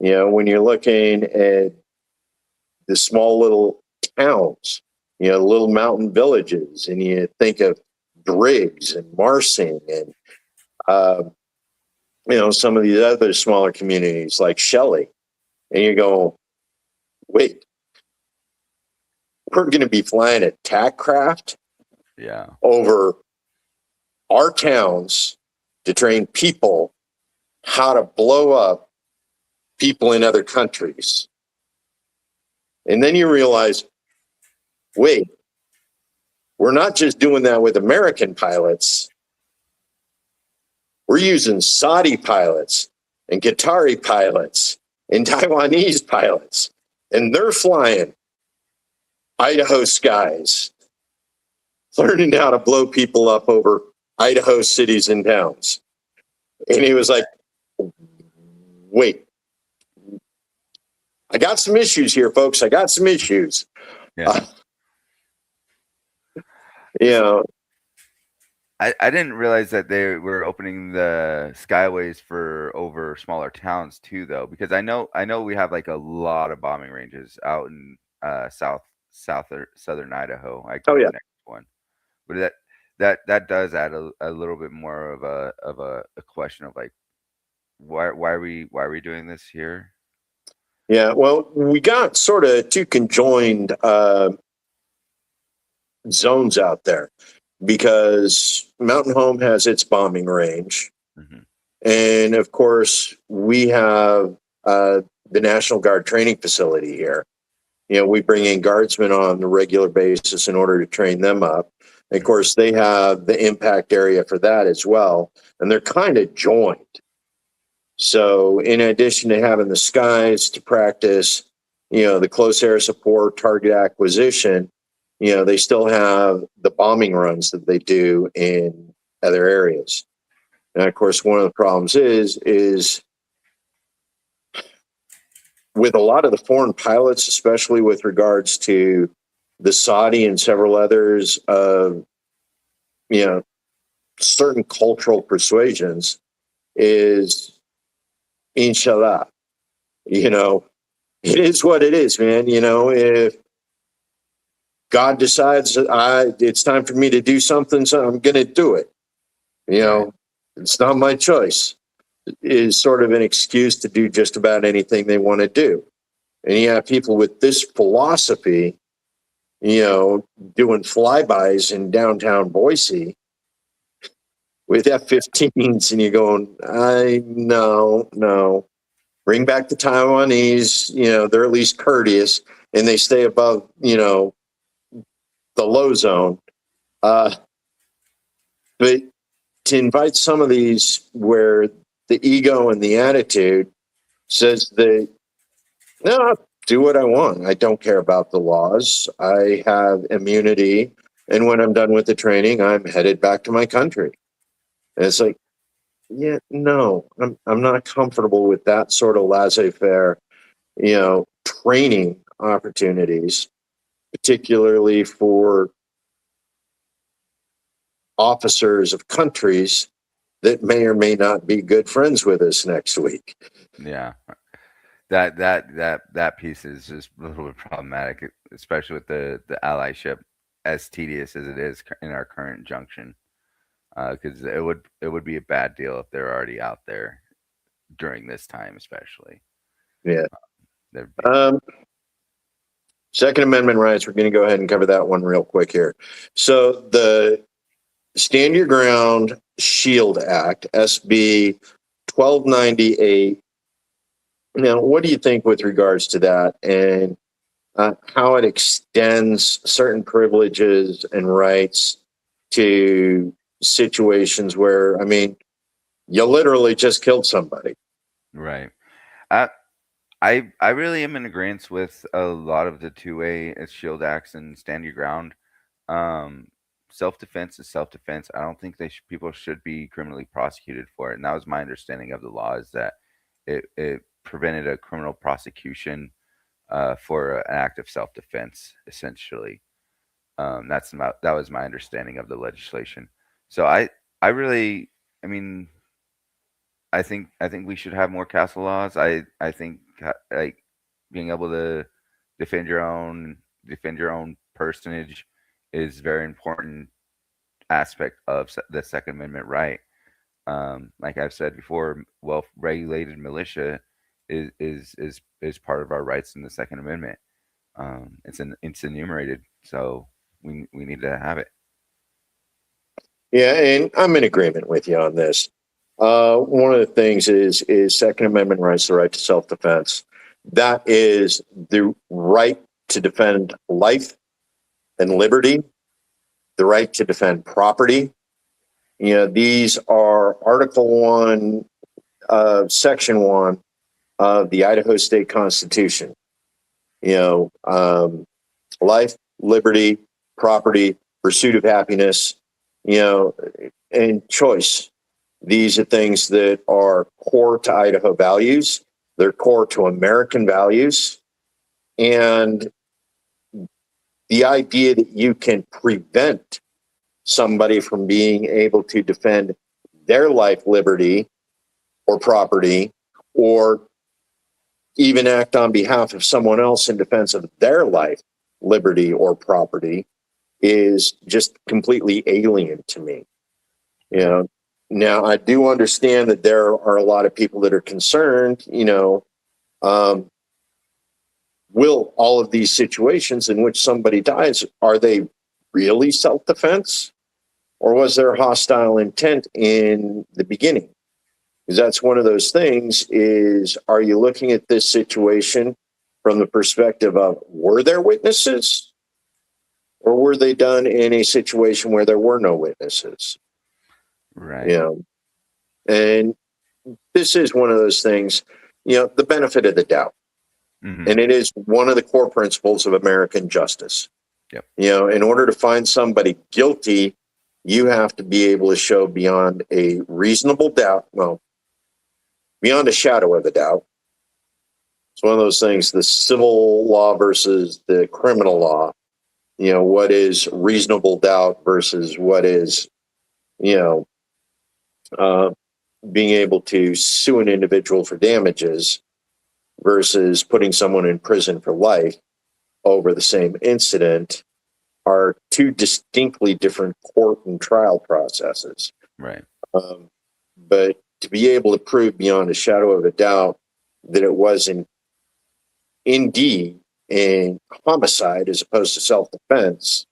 You know, when you're looking at the small little towns, little mountain villages, and you think of Driggs and Marsing and, some of these other smaller communities like Shelley, and you go, wait, we're going to be flying attack craft over our towns to train people how to blow up people in other countries. And then you realize, wait, we're not just doing that with American pilots. We're using Saudi pilots and Qatari pilots and Taiwanese pilots, and they're flying Idaho skies, learning how to blow people up over Idaho cities and towns. And he was like, wait, I got some issues here, folks. I got some issues. Yeah. You know, I didn't realize that they were opening the skyways for over smaller towns too, though, because I know we have like a lot of bombing ranges out in south or southern Idaho. I oh go yeah. next one, but that does add a little bit more of a question of like why are we doing this here? Yeah, well, we got sort of two conjoined zones out there because Mountain Home has its bombing range. Hmm. And of course, we have the National Guard training facility here. You know, we bring in guardsmen on a regular basis in order to train them up. And of course, they have the impact area for that as well. And they're kind of joined. So, in addition to having the skies to practice, you know, the close air support, target acquisition, you know, they still have the bombing runs that they do in other areas. And of course, one of the problems is with a lot of the foreign pilots, especially with regards to the Saudi and several others of, you know, certain cultural persuasions, is inshallah. You know, it is what it is, man. You know, if God decides that it's time for me to do something, so I'm going to do it. You Right. know, it's not my choice. It is sort of an excuse to do just about anything they want to do. And you have people with this philosophy, you know, doing flybys in downtown Boise with F-15s, and you're going, no. Bring back the Taiwanese, you know, they're at least courteous and they stay above, you know, the low zone. Uh, but to invite some of these where the ego and the attitude says that, no, I'll do what I want. I don't care about the laws. I have immunity. And when I'm done with the training, I'm headed back to my country. And it's like, yeah, no, I'm not comfortable with that sort of laissez-faire, you know, training opportunities, particularly for officers of countries that may or may not be good friends with us next week. Yeah. That piece is just a little bit problematic, especially with the allyship, as tedious as it is in our current junction. Because it would be a bad deal if they're already out there during this time, especially. Yeah. There'd be- Um, Second Amendment rights, we're going to go ahead and cover that one real quick here. So the Stand Your Ground Shield Act, SB 1298. Now, what do you think with regards to that and how it extends certain privileges and rights to situations where, I mean, you literally just killed somebody? Right. I I really am in agreement with a lot of the two-way shield acts and stand your ground. Um, Self-defense is self-defense. I don't think people should be criminally prosecuted for it. And that was my understanding of the law, is that it prevented a criminal prosecution for an act of self-defense, essentially. That was my understanding of the legislation. So I really, I mean, I think we should have more castle laws. I think like being able to defend your own defend your own personage is very important aspect of the Second Amendment right. Like I've said before, well-regulated militia is part of our rights in the Second Amendment. It's enumerated, so we need to have it. Yeah, and I'm in agreement with you on this. One of the things is Second Amendment rights, the right to self-defense. That is the right to defend life and liberty, the right to defend property. You know, these are Article 1, Section 1 of the Idaho State Constitution. You know, life, liberty, property, pursuit of happiness, you know, and choice. These are things that are core to Idaho values. They're core to American values. And the idea that you can prevent somebody from being able to defend their life, liberty, or property, or even act on behalf of someone else in defense of their life, liberty, or property is just completely alien to me. You know, now I do understand that there are a lot of people that are concerned, will all of these situations in which somebody dies, are they really self-defense? Or was there hostile intent in the beginning? Because that's one of those things is, are you looking at this situation from the perspective of, were there witnesses? Or were they done in a situation where there were no witnesses? Right. You know, and this is one of those things, the benefit of the doubt. Mm-hmm. And it is one of the core principles of American justice. Yep. In order to find somebody guilty, you have to be able to show beyond a reasonable doubt, well, beyond a shadow of a doubt. It's one of those things, the civil law versus the criminal law. What is reasonable doubt versus what is, being able to sue an individual for damages versus putting someone in prison for life over the same incident are two distinctly different court and trial processes. Right. But to be able to prove beyond a shadow of a doubt that it was indeed a homicide as opposed to self-defense,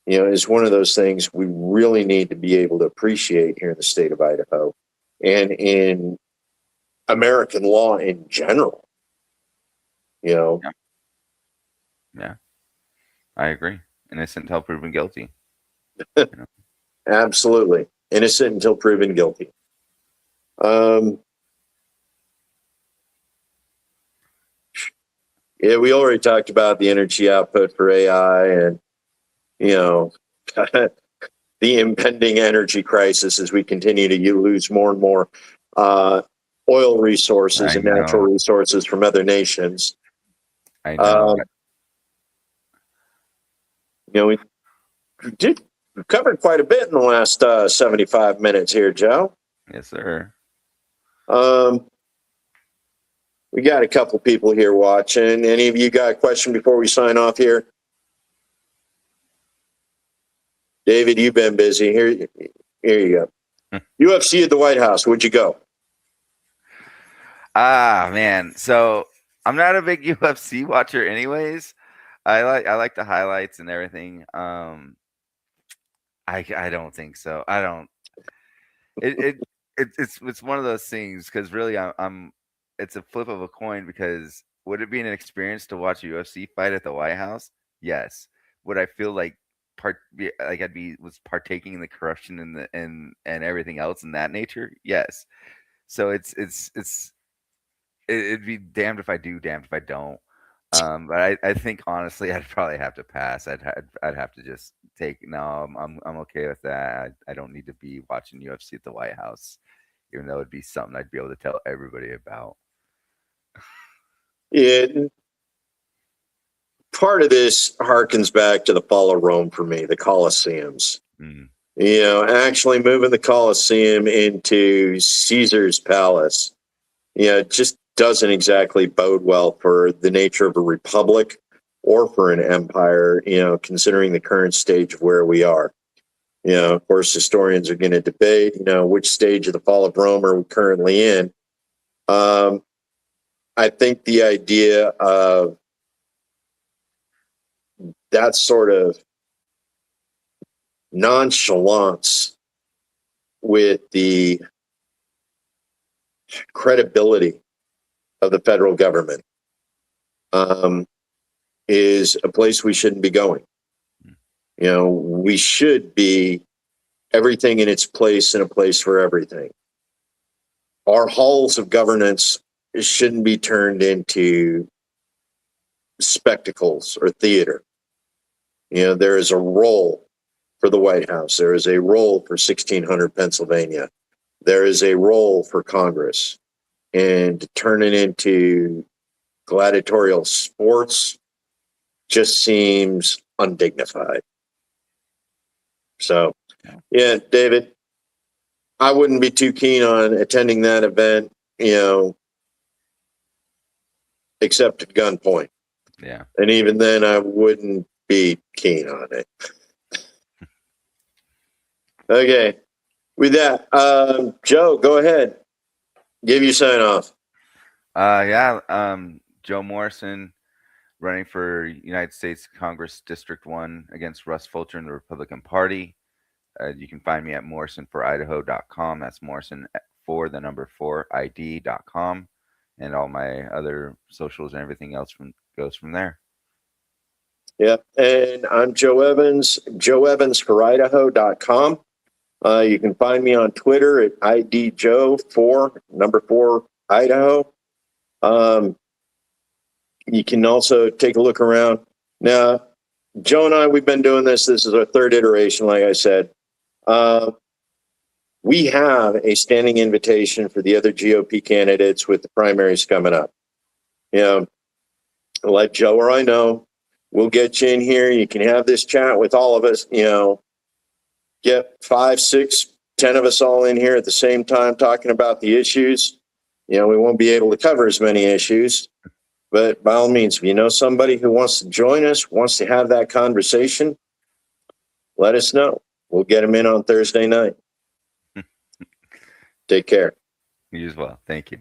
is one of those things we really need to be able to appreciate here in the state of Idaho and in American law in general. Yeah. I agree. Innocent until proven guilty. Absolutely. Innocent until proven guilty. Yeah, we already talked about the energy output for AI and, the impending energy crisis as we continue to lose more and more oil resources and natural resources from other nations. I know. We covered quite a bit in the last 75 minutes here, Joe. Yes, sir. We got a couple people here watching. Any of you got a question before we sign off here? David, you've been busy. Here you go. UFC at the White House. Would you go? Man. So I'm not a big UFC watcher anyways. I like the highlights and everything. I don't think so. I don't. It's one of those things because really I'm it's a flip of a coin because would it be an experience to watch a UFC fight at the White House? Yes. Would I feel like was partaking in the corruption and everything else in that nature? Yes. So it'd be damned if I do, damned if I don't. But I think honestly, I'd probably have to pass. I'd have to just take. No, I'm okay with that. I don't need to be watching UFC at the White House, even though it'd be something I'd be able to tell everybody about. Part of this harkens back to the fall of Rome for me, the Colosseums. Actually moving the Colosseum into Caesar's palace, just doesn't exactly bode well for the nature of a republic or for an empire, considering the current stage of where we are. Of course, historians are going to debate, which stage of the fall of Rome are we currently in. I think the idea of that sort of nonchalance with the credibility of the federal government is a place we shouldn't be going. We should be everything in its place and a place for everything. Our halls of governance shouldn't be turned into spectacles or theater. There is a role for the White House. There is a role for 1600 Pennsylvania. There is a role for Congress. And to turn it into gladiatorial sports just seems undignified. So, yeah, David, I wouldn't be too keen on attending that event, except at gunpoint. Yeah. And even then, I wouldn't be keen on it. Okay. With that, Joe, go ahead. Give your sign off. Joe Morrison running for United States Congress District 1 against Russ Fulcher in the Republican Party. You can find me at morrisonforidaho.com. That's Morrison for the number 4 ID.com. And all my other socials and everything else goes from there. Yeah. And I'm Joe Evans, joeevansforidaho.com. You can find me on Twitter at IDJoe4, number 4 Idaho. You can also take a look around. Now, Joe and I, we've been doing this. This is our third iteration, like I said. We have a standing invitation for the other GOP candidates with the primaries coming up. Let Joe or I know. We'll get you in here. You can have this chat with all of us. Get 5, 6, 10 of us all in here at the same time talking about the issues. We won't be able to cover as many issues. But by all means, if you know somebody who wants to join us, wants to have that conversation, let us know. We'll get them in on Thursday night. Take care. You as well. Thank you.